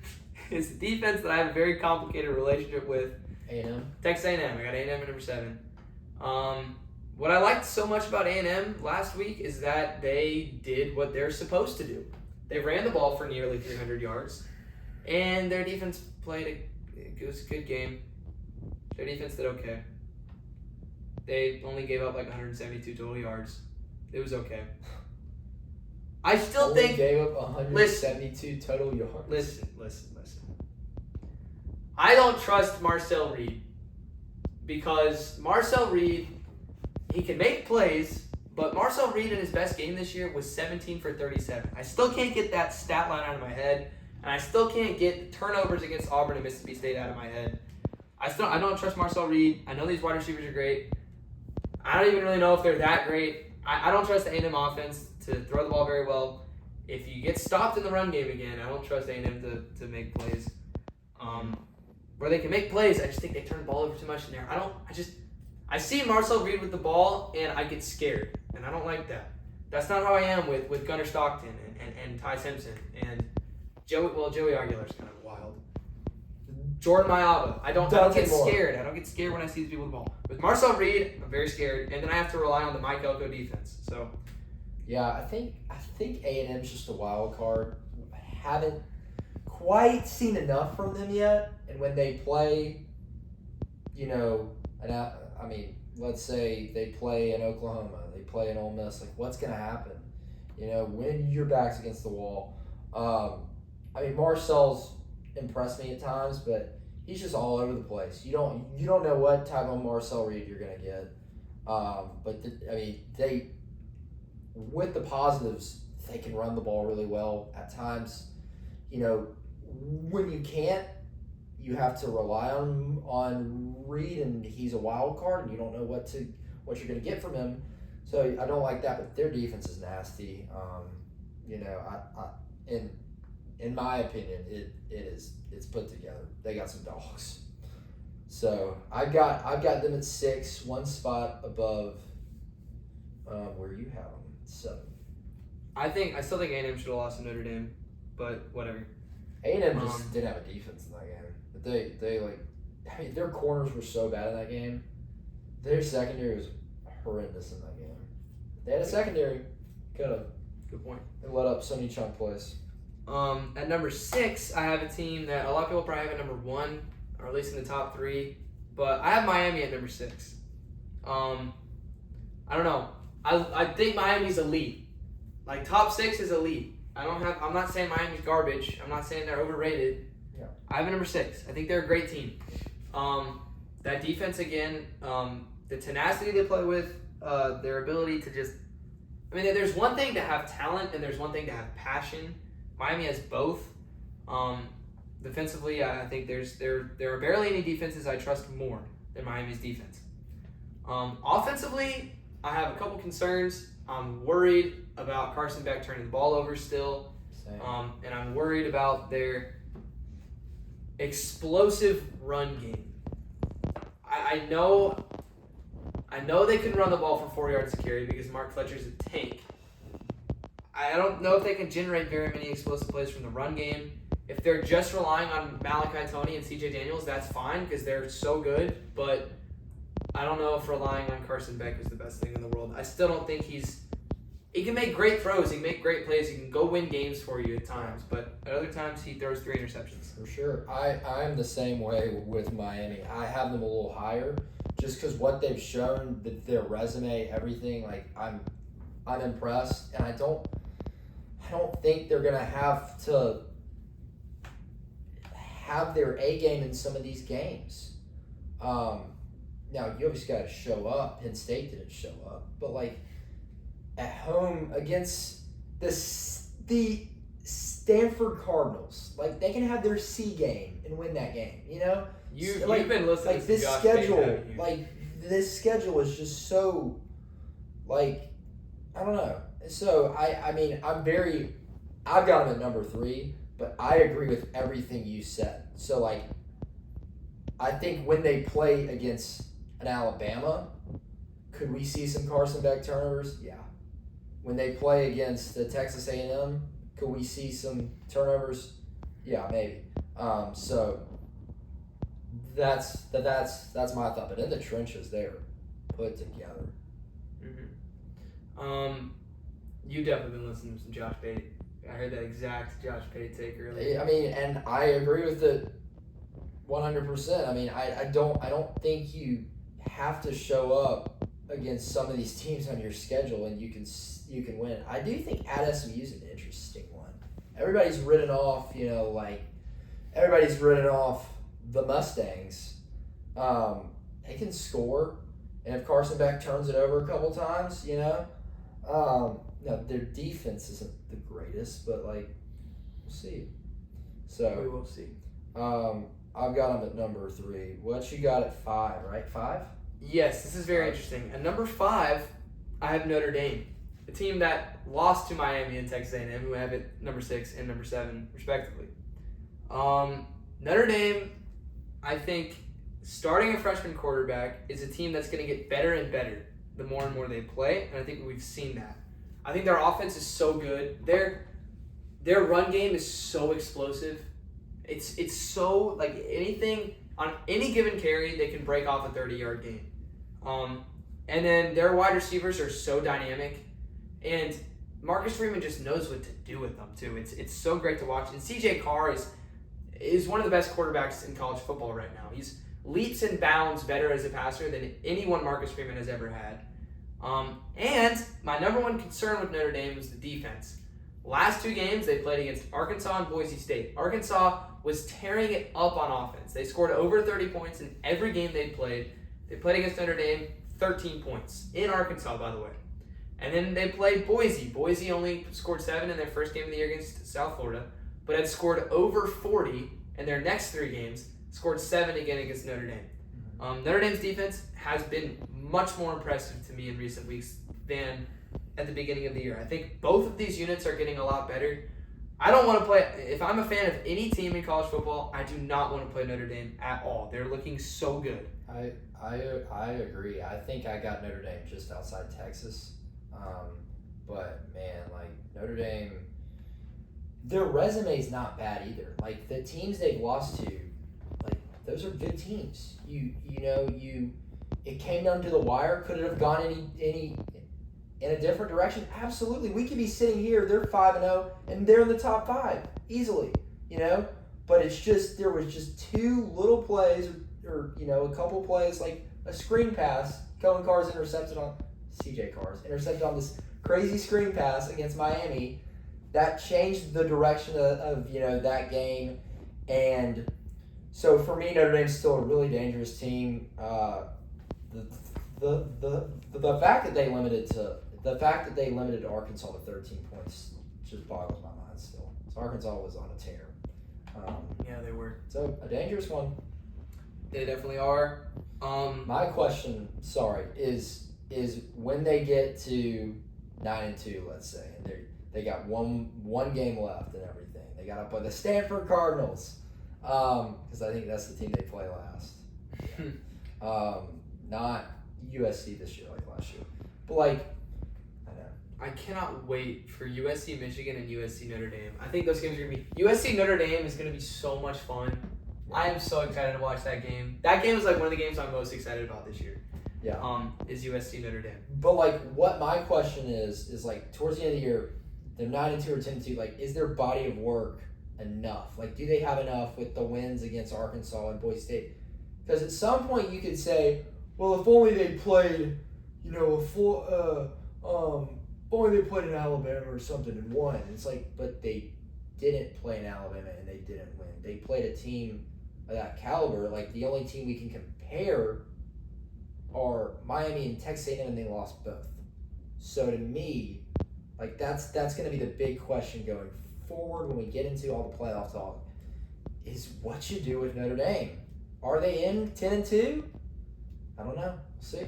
is the defense that I have a very complicated relationship with. A&M. Texas A&M. I got A&M at number 7. What I liked so much about A&M last week is that they did what they're supposed to do. They ran the ball for nearly 300 yards, and their defense it was a good game. Their defense did okay. They only gave up like 172 total yards. It was okay. I still think gave up 172 total yards. Listen. I don't trust Marcel Reed because Marcel Reed, he can make plays, but Marcel Reed in his best game this year was 17 for 37. I still can't get that stat line out of my head, and I still can't get turnovers against Auburn and Mississippi State out of my head. I don't trust Marcel Reed. I know these wide receivers are great. I don't even really know if they're that great. I don't trust the A&M offense to throw the ball very well. If you get stopped in the run game again, I don't trust A&M to make plays. Where they can make plays, I just think they turn the ball over too much in there. I see Marcel Reed with the ball, and I get scared, and I don't like that. That's not how I am with Gunnar Stockton and Ty Simpson and Joey Aguilar's kind of wild. Jordan Mailata. I don't Dante get Moore. scared. I don't get scared when I see these people with the ball. With Marcel Reed, I'm very scared, and then I have to rely on the Mike Elko defense. So Yeah, I think A&M's just a wild card. Haven't quite seen enough from them yet, and when they play, let's say they play in Oklahoma, they play in Ole Miss. Like, what's gonna happen? When your back's against the wall. Marcel's impressed me at times, but he's just all over the place. You don't know what type of Marcel Reed you're gonna get. They with the positives, they can run the ball really well at times. When you can't, you have to rely on Reed, and he's a wild card, and you don't know what you're gonna get from him. So I don't like that, but their defense is nasty. In my opinion, it's put together. They got some dogs. So I've got them at 6, one spot above where you have them, 7. I still think A&M should have lost to Notre Dame, but whatever. A&M just didn't have a defense in that game. But their corners were so bad in that game. Their secondary was horrendous in that game. If they had a secondary, could have. Good point. They let up so many chunk plays. At number 6, I have a team that a lot of people probably have at number 1, or at least in the top 3. But I have Miami at number 6. I don't know. I think Miami's elite. Like, top 6 is elite. I'm not saying Miami's garbage. I'm not saying they're overrated. Yeah. I have a number 6. I think they're a great team. That defense again, the tenacity they play with, their ability to just. There's one thing to have talent and there's one thing to have passion. Miami has both. Defensively, I think there are barely any defenses I trust more than Miami's defense. Offensively, I have a couple concerns. I'm worried about Carson Beck turning the ball over still. Same. And I'm worried about their explosive run game. I know they can run the ball for 4 yards to carry because Mark Fletcher's a tank. I don't know if they can generate very many explosive plays from the run game. If they're just relying on Malachi Toney and CJ Daniels, that's fine because they're so good. But I don't know if relying on Carson Beck is the best thing in the world. I still don't think he can make great throws. He can make great plays. He can go win games for you at times. But at other times, he throws 3 interceptions. For sure. I'm the same way with Miami. I have them a little higher just because what they've shown, their resume, everything. Like, I'm impressed. And I don't think they're going to have to have their A game in some of these games. Now, you obviously got to show up. Penn State didn't show up. But, like, at home against the Stanford Cardinals, like, they can have their C game and win that game, You've been listening to this Josh schedule, Payne, haven't you? like, this schedule is just so, like, I don't know. So, I've got them at number 3, but I agree with everything you said. So, like, I think when they play against an Alabama, could we see some Carson Beck turnovers? Yeah. When they play against the Texas A&M, could we see some turnovers? Yeah, maybe. So that's my thought. But in the trenches, they're put together. Mm-hmm. You definitely been listening to some Josh Payne. I heard that exact Josh Payne take earlier. And I agree with it 100%. I don't think you have to show up against some of these teams on your schedule and you can win. I do think at SMU is an interesting one. Everybody's written off, the Mustangs. They can score, and if Carson Beck turns it over a couple times, their defense isn't the greatest, but we'll see. So We will see. I've got them at number 3. What you got at 5? Right, 5? Yes, this is very interesting. At number 5, I have Notre Dame, a team that lost to Miami and Texas A&M, who I have at number 6 and number 7, respectively. Notre Dame, I think, starting a freshman quarterback is a team that's going to get better and better the more and more they play, and I think we've seen that. I think their offense is so good. Their run game is so explosive, It's so, like, anything on any given carry, they can break off a 30-yard gain. And then their wide receivers are so dynamic, and Marcus Freeman just knows what to do with them too. It's so great to watch. And CJ Carr is one of the best quarterbacks in college football right now. He's leaps and bounds better as a passer than anyone Marcus Freeman has ever had. And my number one concern with Notre Dame was the defense. Last 2 games, they played against Arkansas and Boise State. Arkansas was tearing it up on offense. They scored over 30 points in every game they played. They played against Notre Dame, 13 points. In Arkansas, by the way. And then they played Boise. Boise only scored 7 in their first game of the year against South Florida, but had scored over 40 in their next 3 games, scored 7 again against Notre Dame. Notre Dame's defense has been much more impressive to me in recent weeks than at the beginning of the year. I think both of these units are getting a lot better. I don't want to play, if I'm a fan of any team in college football, I do not want to play Notre Dame at all. They're looking so good. I agree. I think I got Notre Dame just outside Texas. But man, like Notre Dame, their resume's not bad either. Like the teams they've lost to, like those are good teams. It came down to the wire. Could it have gone any in a different direction? Absolutely. We could be sitting here, they're 5-0, and they're in the top 5 easily. But it's just there was just 2 little plays or a couple plays, like a screen pass. Cohen Carr's intercepted on this crazy screen pass against Miami that changed the direction of that game. And so for me, Notre Dame's still a really dangerous team. The fact that they limited Arkansas to 13 points just boggles my mind still. So Arkansas was on a tear. Yeah, they were. So a dangerous one. They definitely are. My question, is when they get to 9-2, let's say, and they got one game left and everything. They got to play the Stanford Cardinals, because I think that's the team they play last. Not USC this year like last year, but like I know. I cannot wait for USC Michigan and USC Notre Dame. I think those games are gonna be USC Notre Dame is gonna be so much fun. I am so excited to watch that game. That game is like one of the games I'm most excited about this year. Yeah. Is USC Notre Dame. But like, what my question is like towards the end of the year, they're 9-2 or 10-2. Like, is their body of work enough? Like, do they have enough with the wins against Arkansas and Boise State? Because at some point you could say, well, if only they played, only they played in Alabama or something and won. It's like, but they didn't play in Alabama and they didn't win. They played a team of that caliber. Like, the only team we can compare are Miami and Texas A&M, and they lost both. So to me, like that's going to be the big question going forward when we get into all the playoff talk, is what you do with Notre Dame. Are they in 10-2? I don't know. We'll see.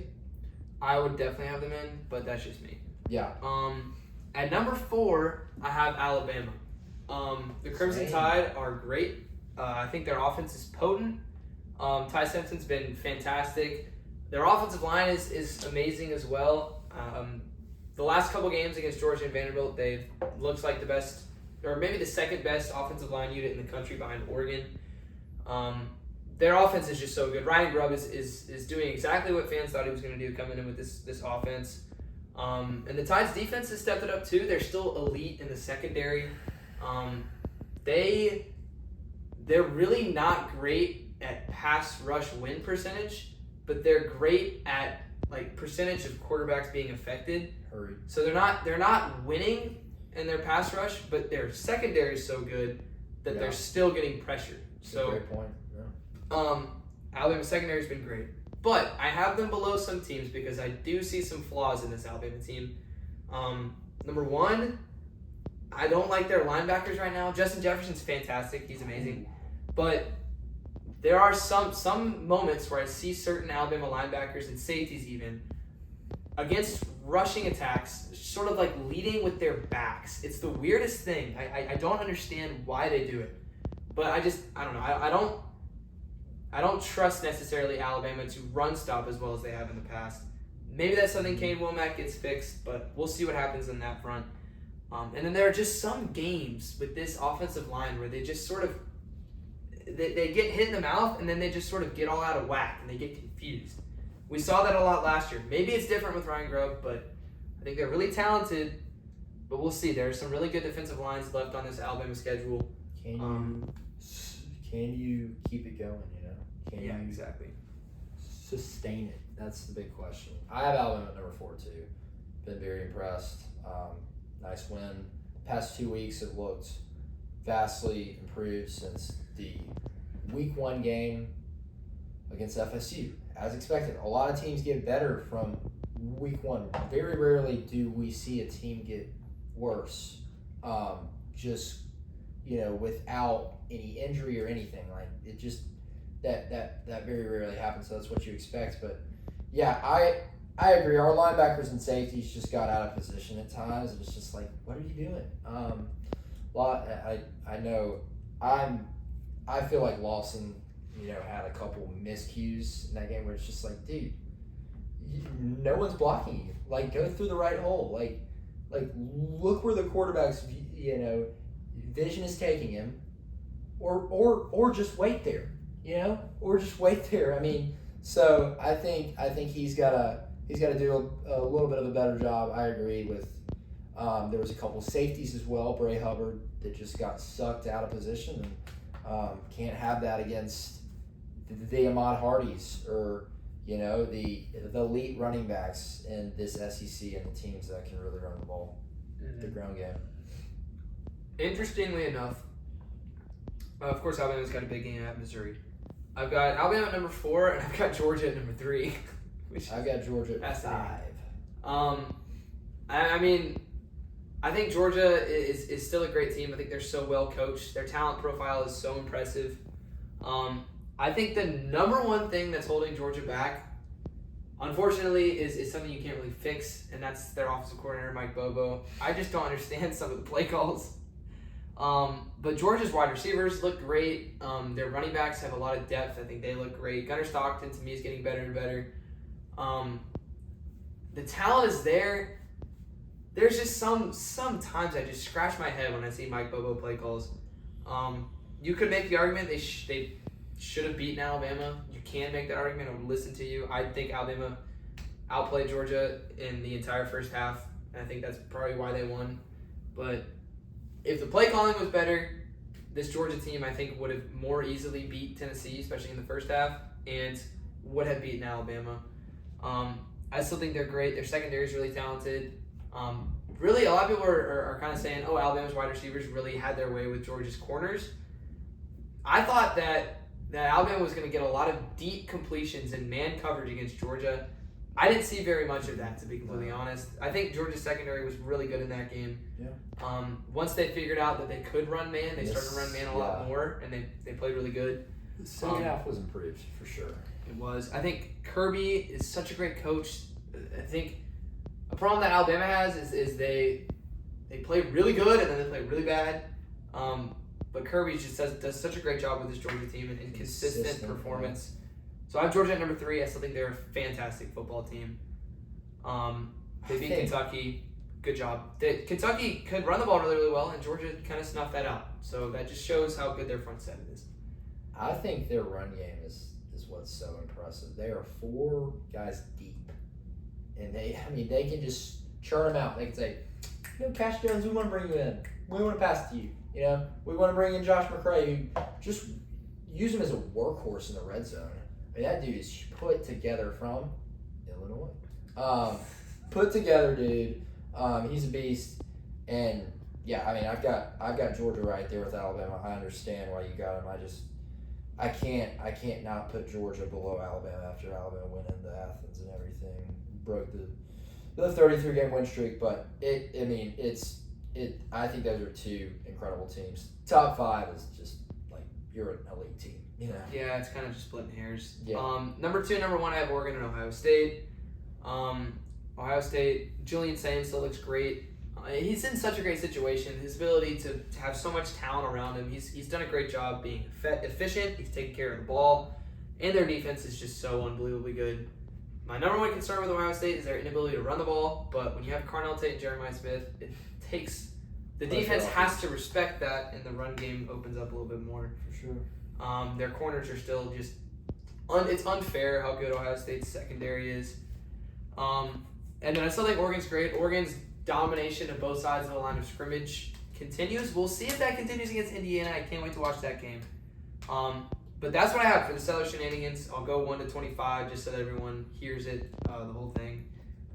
I would definitely have them in, but that's just me. Yeah. At number 4, I have Alabama. The Crimson Tide are great. I think their offense is potent. Ty Simpson's been fantastic. Their offensive line is amazing as well. The last couple games against Georgia and Vanderbilt, they've looked like the best, or maybe the second best offensive line unit in the country behind Oregon. Their offense is just so good. Ryan Grubb is doing exactly what fans thought he was going to do coming in with this offense. And the Tide's defense has stepped it up too. They're still elite in the secondary. They're really not great at pass rush win percentage, but they're great at like percentage of quarterbacks being affected. Hurry. So they're not winning in their pass rush, but their secondary is so good that they're still getting pressure. So great point. Alabama secondary has been great, but I have them below some teams because I do see some flaws in this Alabama team. Number 1, I don't like their linebackers right now. Justin Jefferson's fantastic; he's amazing, but there are some moments where I see certain Alabama linebackers and safeties even against rushing attacks, sort of like leading with their backs. It's the weirdest thing. I don't understand why they do it, but I don't know. I don't trust necessarily Alabama to run stop as well as they have in the past. Maybe that's something Kane Womack gets fixed, but we'll see what happens on that front. And then there are just some games with this offensive line where they just sort of they get hit in the mouth and then they just sort of get all out of whack and they get confused. We saw that a lot last year. Maybe it's different with Ryan Grubb, but I think they're really talented. But we'll see. There are some really good defensive lines left on this Alabama schedule. Can you keep it going? Can you exactly sustain it? That's the big question. I have Alabama at number 4 too. Been very impressed. Nice win. Past 2 weeks have looked vastly improved since the week 1 game against FSU. As expected, a lot of teams get better from week 1. Very rarely do we see a team get worse. Just without any injury or anything. Like it just that very rarely happens. So that's what you expect. But yeah, I agree. Our linebackers and safeties just got out of position at times, and it's just like, what are you doing? I know I feel like Lawson, had a couple miscues in that game where it's just like, dude, no one's blocking you. Like, go through the right hole. Like look where the quarterback's vision is taking him, or just wait there. Or just wait there. I mean, so I think he's gotta do a little bit of a better job. I agree with. There was a couple safeties as well. Bray Hubbard that just got sucked out of position, and can't have that against the Ahmad Hardys or the elite running backs in this SEC and the teams that can really run the ball, the ground game. Interestingly enough, of course, Alabama's got a big game at Missouri. I've got Alabama at number 4, and I've got Georgia at number 3. I've got Georgia at 5. I mean, I think Georgia is still a great team. I think they're so well coached. Their talent profile is so impressive. I think the number one thing that's holding Georgia back, unfortunately, is something you can't really fix, and that's their offensive coordinator, Mike Bobo. I just don't understand some of the play calls. But Georgia's wide receivers look great. Their running backs have a lot of depth. I think they look great. Gunnar Stockton, to me, is getting better and better. The talent is there. There's just sometimes I just scratch my head when I see Mike Bobo play calls. You could make the argument they should have beaten Alabama. You can make that argument. I would listen to you. I think Alabama outplayed Georgia in the entire first half. And I think that's probably why they won. But if the play calling was better, this Georgia team, I think, would have more easily beat Tennessee, especially in the first half, and would have beaten Alabama. I still think they're great. Their secondary is really talented. Really, a lot of people are kind of saying, oh, Alabama's wide receivers really had their way with Georgia's corners. I thought that Alabama was going to get a lot of deep completions in man coverage against Georgia. I didn't see very much of that, to be completely honest. I think Georgia's secondary was really good in that game. Yeah. Once they figured out that they could run man, they started to run man a lot more, and they played really good. The second half was improved, for sure. It was. I think Kirby is such a great coach. I think a problem that Alabama has is they play really good and then they play really bad. But Kirby just does such a great job with his Georgia team and consistent performance. So I have Georgia at number 3. I still think they're a fantastic football team. They beat Kentucky. Good job. Kentucky could run the ball really, really well, and Georgia kind of snuffed that out. So that just shows how good their front seven is. I think their run game is what's so impressive. They are 4 guys deep, and they can just churn them out. They can say, Cash Jones, we want to bring you in. We want to pass to you. We want to bring in Josh McCray, who just use him as a workhorse in the red zone. I mean, that dude is put together from Illinois. Put together, dude. He's a beast. And yeah, I mean, I've got Georgia right there with Alabama. I understand why you got him. I can't not put Georgia below Alabama after Alabama went into Athens and everything, broke the 33-game win streak. But I think those are 2 incredible teams. Top 5 is just like you're an elite team. Yeah, it's kind of just splitting hairs. Yeah. Number 2, number 1, I have Oregon and Ohio State. Ohio State, Julian Sain still looks great. He's in such a great situation. His ability to have so much talent around him, he's done a great job being efficient. He's taking care of the ball. And their defense is just so unbelievably good. My number 1 concern with Ohio State is their inability to run the ball. But when you have Carnell Tate and Jeremiah Smith, the defense has to respect that, and the run game opens up a little bit more. For sure. Their corners are still just it's unfair how good Ohio State's secondary is. And then I still think Oregon's great. Oregon's domination of both sides of the line of scrimmage continues. We'll see if that continues against Indiana. I can't wait to watch that game. But that's what I have for the Stellar Shenanigans. I'll go 1-25 just so that everyone hears it, the whole thing.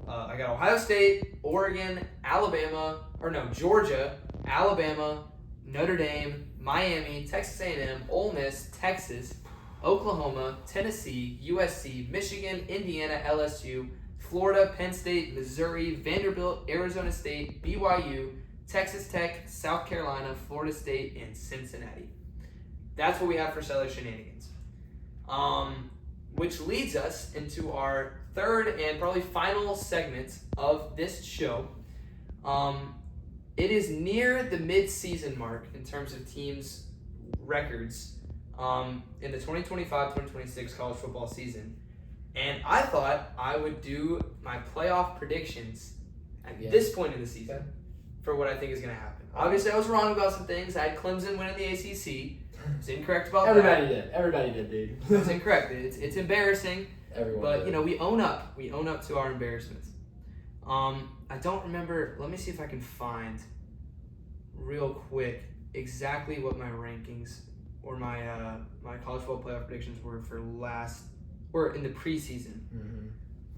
I got Ohio State, Oregon, Georgia, Alabama, Notre Dame, Miami, Texas A&M, Ole Miss, Texas, Oklahoma, Tennessee, USC, Michigan, Indiana, LSU, Florida, Penn State, Missouri, Vanderbilt, Arizona State, BYU, Texas Tech, South Carolina, Florida State, and Cincinnati. That's what we have for Stellar Shenanigans. Which leads us into our third and probably final segment of this show. It is near the mid-season mark in terms of teams' records in the 2025-2026 college football season. And I thought I would do my playoff predictions at this point in the season for what I think is going to happen. Obviously, I was wrong about some things. I had Clemson winning the ACC. I was incorrect about that. Everybody did, dude. I was incorrect. It's embarrassing. Everyone but, did. we own up. We own up to our embarrassments. I don't remember. Let me see if I can find real quick exactly what my rankings or my college football playoff predictions were in the preseason. Mm-hmm.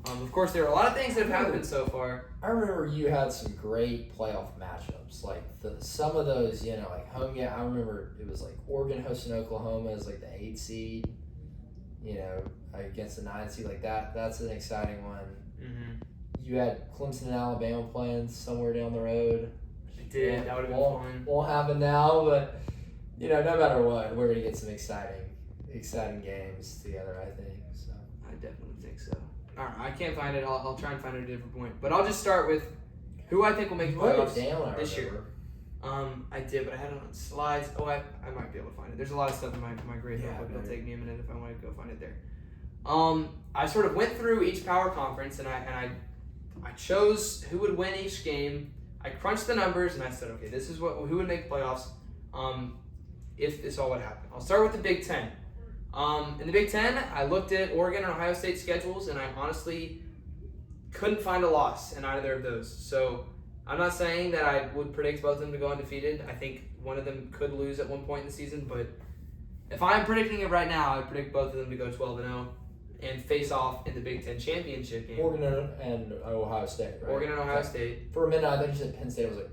Of course, there are a lot of things that have happened so far. I remember you had some great playoff matchups. Like some of those, like home game. I remember it was like Oregon hosting Oklahoma as like the 8 seed, against the 9 seed. Like that. That's an exciting one. Mm-hmm. You had Clemson and Alabama playing somewhere down the road. It did. That would have been fun. Won't happen now, but no matter what, we're gonna get some exciting games together. I think so. I definitely think so. All right, I can't find it. I'll try and find it at a different point. But I'll just start with who I think will make the playoffs this year. I did, but I had it on slides. Oh, I might be able to find it. There's a lot of stuff in my grade notebook. It'll take me a minute if I want to go find it there. I sort of went through each power conference and I chose who would win each game. I crunched the numbers and I said, okay, this is who would make the playoffs if this all would happen. I'll start with the Big Ten. In the Big Ten, I looked at Oregon and Ohio State schedules, and I honestly couldn't find a loss in either of those. So I'm not saying that I would predict both of them to go undefeated. I think one of them could lose at one point in the season, but if I'm predicting it right now, I predict both of them to go 12-0 and face off in the Big Ten championship game. Oregon and Ohio State, right? Oregon and Ohio State. For a minute, I thought you said Penn State. I was like,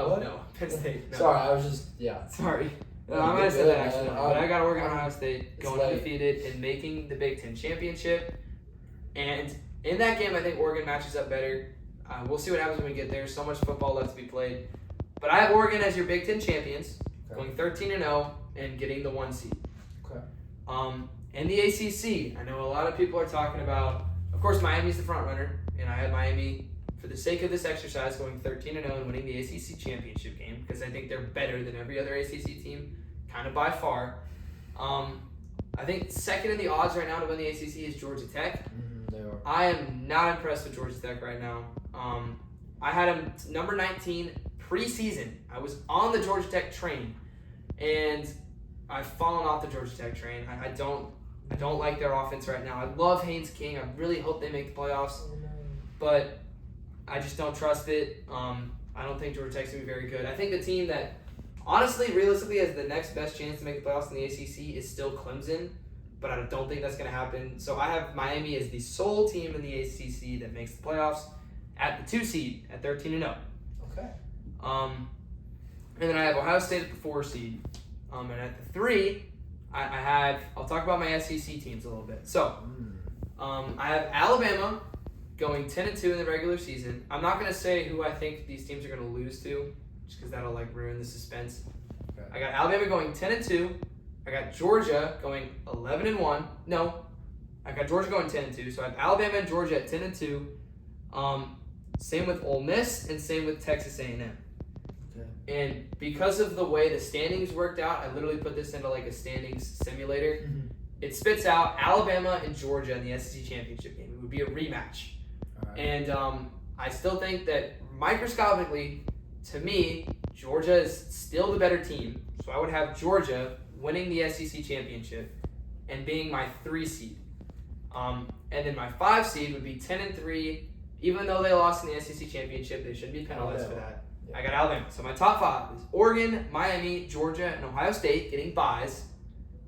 what? No, Penn State. No. Sorry, I was just, Sorry. No, I might have said that actually. But I got Oregon and Ohio State going undefeated and making the Big Ten championship. And in that game, I think Oregon matches up better. We'll see what happens when we get there. So much football left to be played. But I have Oregon as your Big Ten champions, going 13-0 and getting the 1 seed. Okay. And the ACC, I know a lot of people are talking about, of course, Miami's the front runner, and I had Miami, for the sake of this exercise, going 13-0 and winning the ACC championship game because I think they're better than every other ACC team, kind of by far. I think second in the odds right now to win the ACC is Georgia Tech. They are. I am not impressed with Georgia Tech right now. I had them number 19 preseason. I was on the Georgia Tech train, and I've fallen off the Georgia Tech train. I don't like their offense right now. I love Haynes King. I really hope they make the playoffs, but I just don't trust it. I don't think Georgia Tech's going to be very good. I think the team that, honestly, realistically, has the next best chance to make the playoffs in the ACC is still Clemson, but I don't think that's going to happen. So I have Miami as the sole team in the ACC that makes the playoffs at the 2 seed at 13-0. Okay. And then I have Ohio State at the 4 seed. And at the 3, I'll talk about my SEC teams a little bit. So, I have Alabama going 10-2 in the regular season. I'm not going to say who I think these teams are going to lose to, just because that'll ruin the suspense. Okay. I got Alabama going 10-2. I got Georgia going 11-1. No, I got Georgia going 10-2. So I have Alabama and Georgia at 10-2. Same with Ole Miss and same with Texas A&M. And because of the way the standings worked out, I literally put this into a standings simulator. Mm-hmm. It spits out Alabama and Georgia in the SEC championship game. It would be a rematch. Right. And I still think that microscopically, to me, Georgia is still the better team. So I would have Georgia winning the SEC championship and being my 3 seed. And then my 5 seed would be 10-3. Even though they lost in the SEC championship, they shouldn't be penalized for that. Yeah. I got Alabama. So my top 5 is Oregon, Miami, Georgia, and Ohio State getting byes.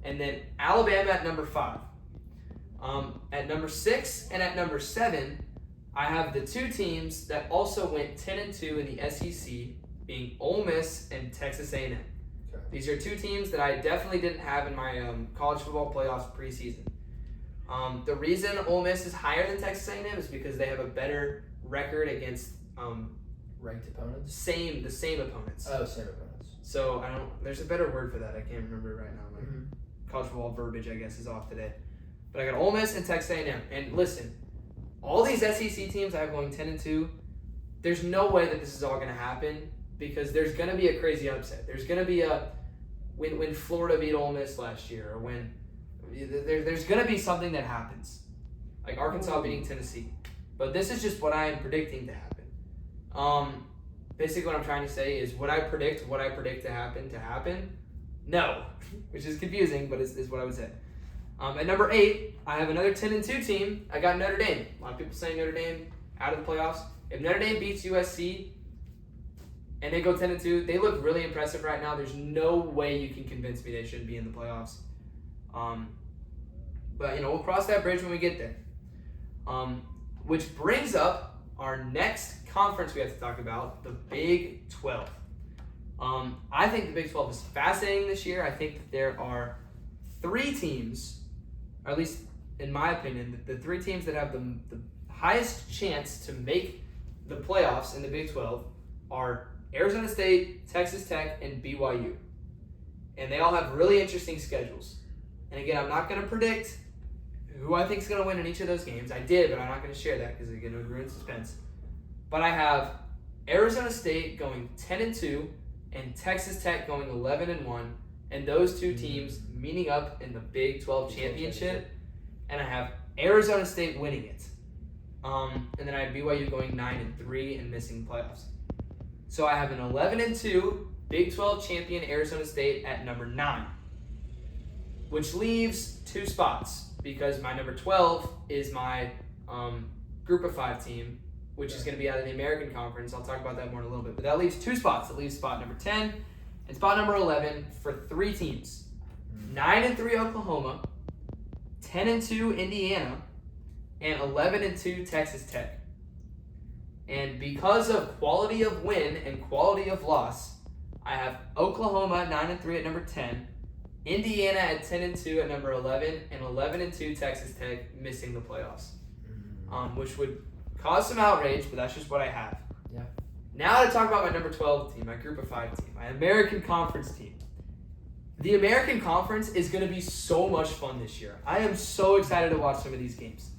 And then Alabama at number 5. At number 6 and at number 7, I have the 2 teams that also went 10-2 in the SEC, being Ole Miss and Texas A&M. Okay. These are 2 teams that I definitely didn't have in my college football playoffs preseason. The reason Ole Miss is higher than Texas A&M is because they have a better record against Ranked opponents? the same opponents. Oh, same opponents. So there's a better word for that. I can't remember it right now. My Mm-hmm. college football verbiage, I guess, is off today. But I got Ole Miss and Texas A&M. And listen, all these SEC teams I have going 10-2. There's no way that this is all going to happen because there's going to be a crazy upset. There's going to be when Florida beat Ole Miss last year, or when there's going to be something that happens, like Arkansas beating Tennessee. But this is just what I am predicting to happen. Basically, what I'm trying to say is, would I predict what I predict to happen? No, which is confusing, but is what I would say. At number 8, I have another 10-2 team. I got Notre Dame. A lot of people saying Notre Dame out of the playoffs. If Notre Dame beats USC and they go 10-2, they look really impressive right now. There's no way you can convince me they shouldn't be in the playoffs. But we'll cross that bridge when we get there. Which brings up our next conference we have to talk about, the Big 12. I think the Big 12 is fascinating this year. I think that there are 3 teams, or at least in my opinion, the 3 teams that have the highest chance to make the playoffs in the Big 12 are Arizona State, Texas Tech, and BYU. And they all have really interesting schedules. And again, I'm not going to predict who I think is going to win in each of those games. I did, but I'm not going to share that because again, it would ruin suspense. But I have Arizona State going 10-2 and Texas Tech going 11-1, and those 2 teams meeting up in the Big 12 championship. And I have Arizona State winning it. And then I have BYU going 9-3 and missing playoffs. So I have an 11-2 Big 12 champion Arizona State at number 9, which leaves 2 spots because my number 12 is my group of 5 team, which is going to be out of the American Conference. I'll talk about that more in a little bit. But that leaves 2 spots. It leaves spot number 10 and spot number 11 for 3 teams. 9-3 Oklahoma, 10-2 Indiana, and 11-2 Texas Tech. And because of quality of win and quality of loss, I have Oklahoma 9-3 at number 10, Indiana at 10-2 at number 11, and 11-2 Texas Tech missing the playoffs, which would cause some outrage, but that's just what I have. Yeah. Now to talk about my number 12 team, my group of 5 team, my American Conference team. The American Conference is going to be so much fun this year. I am so excited to watch some of these games.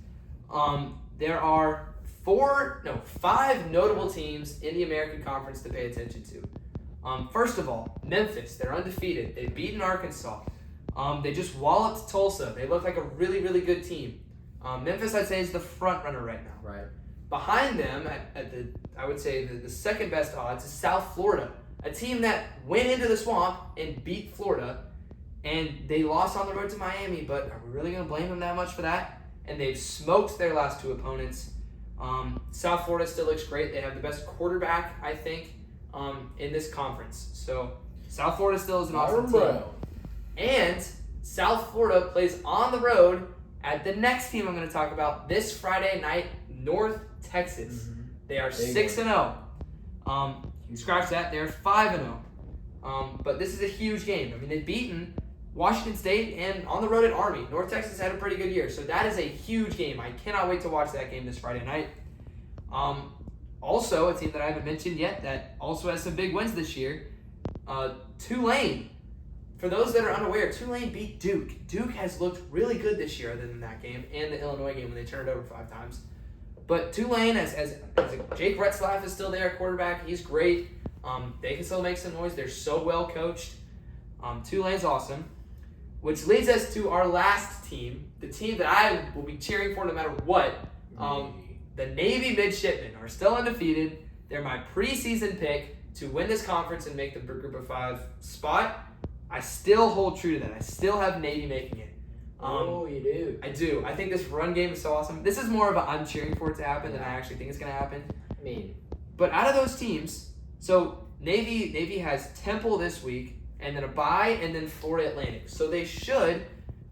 There are 5 notable teams in the American Conference to pay attention to. First of all, Memphis. They're undefeated. They've beaten Arkansas. They just walloped Tulsa. They look like a really, really good team. Memphis, I'd say, is the front runner right now. Right. Behind them, I would say the second best odds is South Florida, a team that went into the swamp and beat Florida, and they lost on the road to Miami. But are we really going to blame them that much for that? And they've smoked their last 2 opponents. South Florida still looks great. They have the best quarterback, I think, in this conference. So South Florida still is an awesome team. And South Florida plays on the road at the next team I'm going to talk about this Friday night, North Texas. Mm-hmm. They are 6-0. Scratch that. They're 5-0. But this is a huge game. I mean, they've beaten Washington State and on the road at Army. North Texas had a pretty good year. So that is a huge game. I cannot wait to watch that game this Friday night. Also, a team that I haven't mentioned yet that also has some big wins this year, Tulane. For those that are unaware, Tulane beat Duke. Duke has looked really good this year other than that game and the Illinois game when they turned it over 5 times. But Tulane, as Jake Retzlaff is still there at quarterback, he's great. They can still make some noise. They're so well coached. Tulane's awesome. Which leads us to our last team, the team that I will be cheering for no matter what. The Navy Midshipmen are still undefeated. They're my preseason pick to win this conference and make the group of 5 spot. I still hold true to that. I still have Navy making it. You do. I do. I think this run game is so awesome. This is more of a I'm cheering for it to happen than I actually think it's going to happen. I mean, but out of those teams, so Navy has Temple this week, and then a bye, and then Florida Atlantic. So they should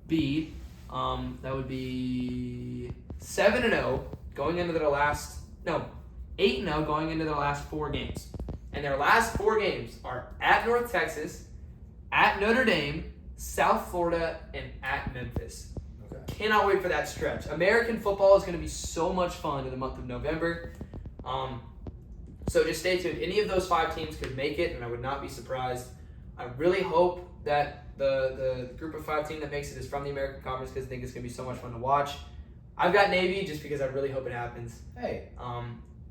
be, that would be 7-0 going into their last, 8-0 going into their last 4 games. And their last 4 games are at North Texas, at Notre Dame, South Florida, and at Memphis. okay. Cannot wait for that stretch. American football is going to be so much fun in the month of November. So just stay tuned. Any of those 5 teams could make it, and I would not be surprised. I really hope that the group of 5 team that makes it is from the American Conference because I think it's going to be so much fun to watch. I've got Navy just because I really hope it happens. Hey,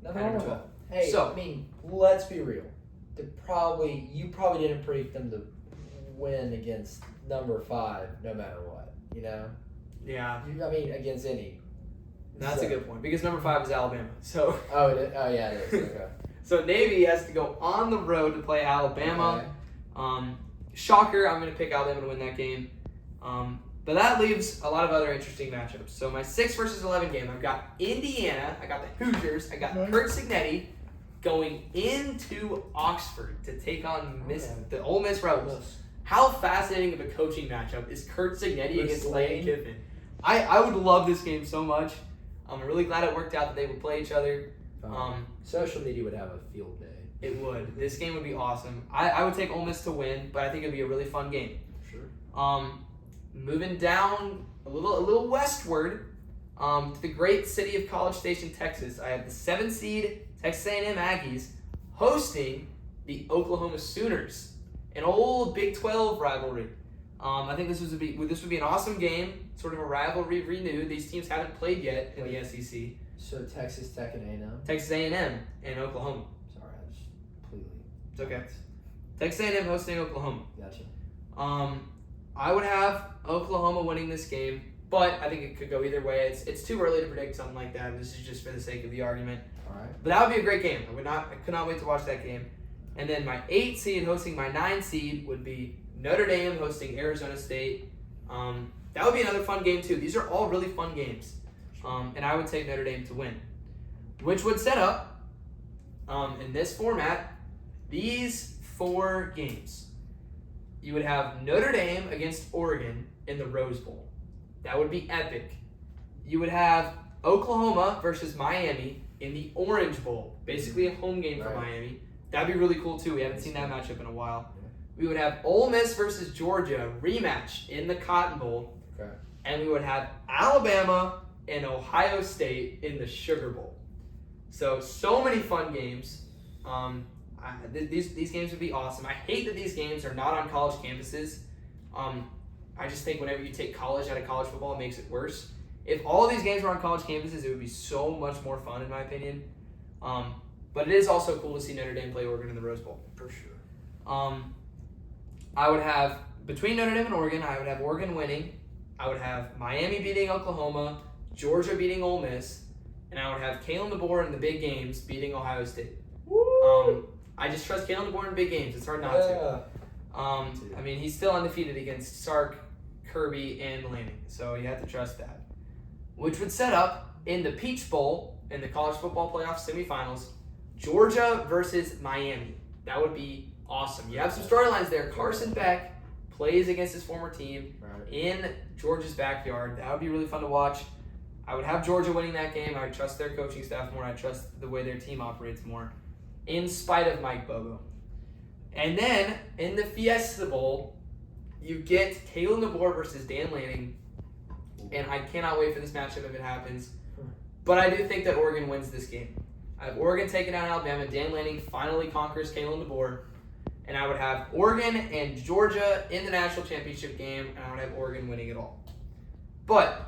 nothing I wrong do with too. that. Hey, So- I mean, let's be real. You probably didn't predict them to win against number 5 no matter what, you know? Yeah, I mean, against any. that's So- a good point because number 5 is Alabama. So Oh, yeah, it is. Okay. so Navy has to go on the road to play Alabama. Okay. Shocker, I'm going to pick Alabama to win that game. But that leaves a lot of other interesting matchups. So my 6 versus 11 game, I've got Indiana, I got the Hoosiers, I got Kurt Signetti going into Oxford to take on the Ole Miss Rebels. How fascinating of a coaching matchup is Kurt Signetti against Lane Kiffin? I would love this game so much. I'm really glad it worked out that they would play each other. Social media would have a field day. It would. This game would be awesome. I would take Ole Miss to win, but I think it would be a really fun game. Sure. Moving down a little westward to the great city of College Station, Texas, I have the 7 seed Texas A&M Aggies hosting the Oklahoma Sooners, an old Big 12 rivalry. I think this would be an awesome game, sort of a rivalry renewed. These teams haven't played yet in the SEC. So Texas Tech and A&M? Texas A&M and Oklahoma. Sorry, I just completely... It's okay. Texas A&M hosting Oklahoma. Gotcha. I would have Oklahoma winning this game, but I think it could go either way. It's too early to predict something like that. This is just for the sake of the argument. All right. But that would be a great game. I could not wait to watch that game. And then my 8 seed hosting my 9 seed would be Notre Dame hosting Arizona State. That would be another fun game too. These are all really fun games. And I would take Notre Dame to win, which would set up in this format these 4 games. You would have Notre Dame against Oregon in the Rose Bowl. That would be epic. You would have Oklahoma versus Miami in the Orange Bowl, basically a home game for Miami. That'd be really cool too. We haven't seen that matchup in a while. We would have Ole Miss versus Georgia rematch in the Cotton Bowl. Okay. And we would have Alabama and Ohio State in the Sugar Bowl. So many fun games. These games would be awesome. I hate that these games are not on college campuses. I just think whenever you take college out of college football, it makes it worse. If all these games were on college campuses, it would be so much more fun, in my opinion. But it is also cool to see Notre Dame play Oregon in the Rose Bowl. For sure. I would have, between Notre Dame and Oregon, I would have Oregon winning. I would have Miami beating Oklahoma, Georgia beating Ole Miss, and I would have Kalen DeBoer in the big games beating Ohio State. Woo! I just trust Kalen DeBoer in big games. It's hard not to. I mean, he's still undefeated against Sark, Kirby, and Lanning, so you have to trust that. Which would set up in the Peach Bowl in the college football playoff semifinals, Georgia versus Miami. That would be awesome. You have some storylines there. Carson Beck plays against his former team in Georgia's backyard. That would be really fun to watch. I would have Georgia winning that game. I would trust their coaching staff more. I trust the way their team operates more, in spite of Mike Bobo. And then in the Fiesta Bowl, you get Kalen DeBoer versus Dan Lanning, and I cannot wait for this matchup if it happens. But I do think that Oregon wins this game. I have Oregon taking down Alabama. Dan Lanning finally conquers Kalen DeBoer. And I would have Oregon and Georgia in the national championship game, and I would have Oregon winning it all. But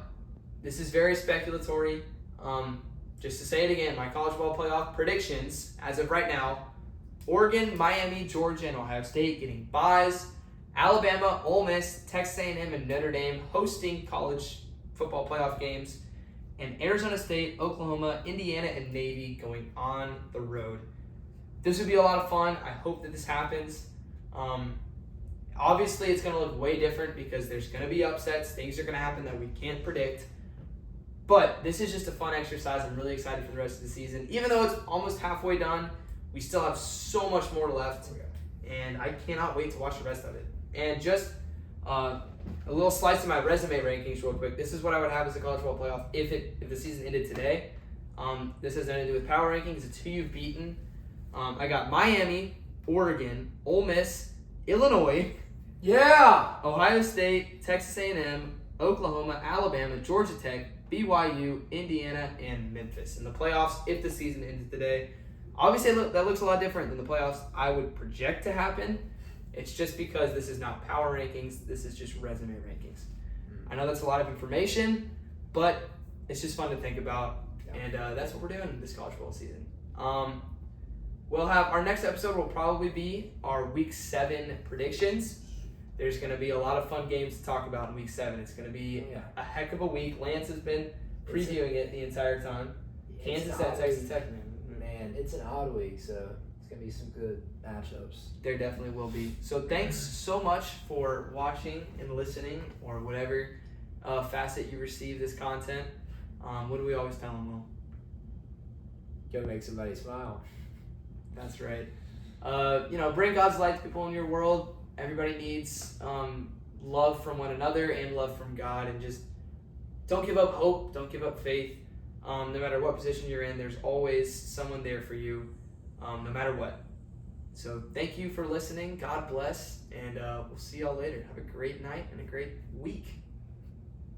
this is very speculatory. Just to say it again, my college football playoff predictions, as of right now, Oregon, Miami, Georgia, and Ohio State getting byes. Alabama, Ole Miss, Texas A&M, and Notre Dame hosting college football playoff games. And Arizona State, Oklahoma, Indiana, and Navy going on the road. This would be a lot of fun. I hope that this happens. Obviously, it's going to look way different because there's going to be upsets. Things are going to happen that we can't predict. But this is just a fun exercise. I'm really excited for the rest of the season. Even though it's almost halfway done, we still have so much more left. And I cannot wait to watch the rest of it. And just a little slice of my resume rankings real quick. This is what I would have as a college football playoff if the season ended today. This has nothing to do with power rankings. It's who you've beaten. I got Miami, Oregon, Ole Miss, Illinois, Ohio State, Texas A&M, Oklahoma, Alabama, Georgia Tech, BYU, Indiana, and Memphis in the playoffs if the season ended today. Obviously, that looks a lot different than the playoffs I would project to happen. It's just because this is not power rankings. This is just resume rankings. I know that's a lot of information, but it's just fun to think about. And that's what we're doing this college football season. We'll have our next episode will probably be our Week 7 predictions. There's going to be a lot of fun games to talk about in Week 7. It's going to be a heck of a week. Lance has been previewing it the entire time. Kansas at Texas Tech, man. Man, it's an odd week, so it's going to be some good matchups. There definitely will be. So thanks so much for watching and listening, or whatever facet you receive this content. What do we always tell them, Will? Go make somebody smile. That's right. Bring God's light to people in your world. Everybody needs love from one another and love from God, and just don't give up hope. Don't give up faith. No matter what position you're in, there's always someone there for you, no matter what. So thank you for listening. God bless, and we'll see y'all later. Have a great night and a great week.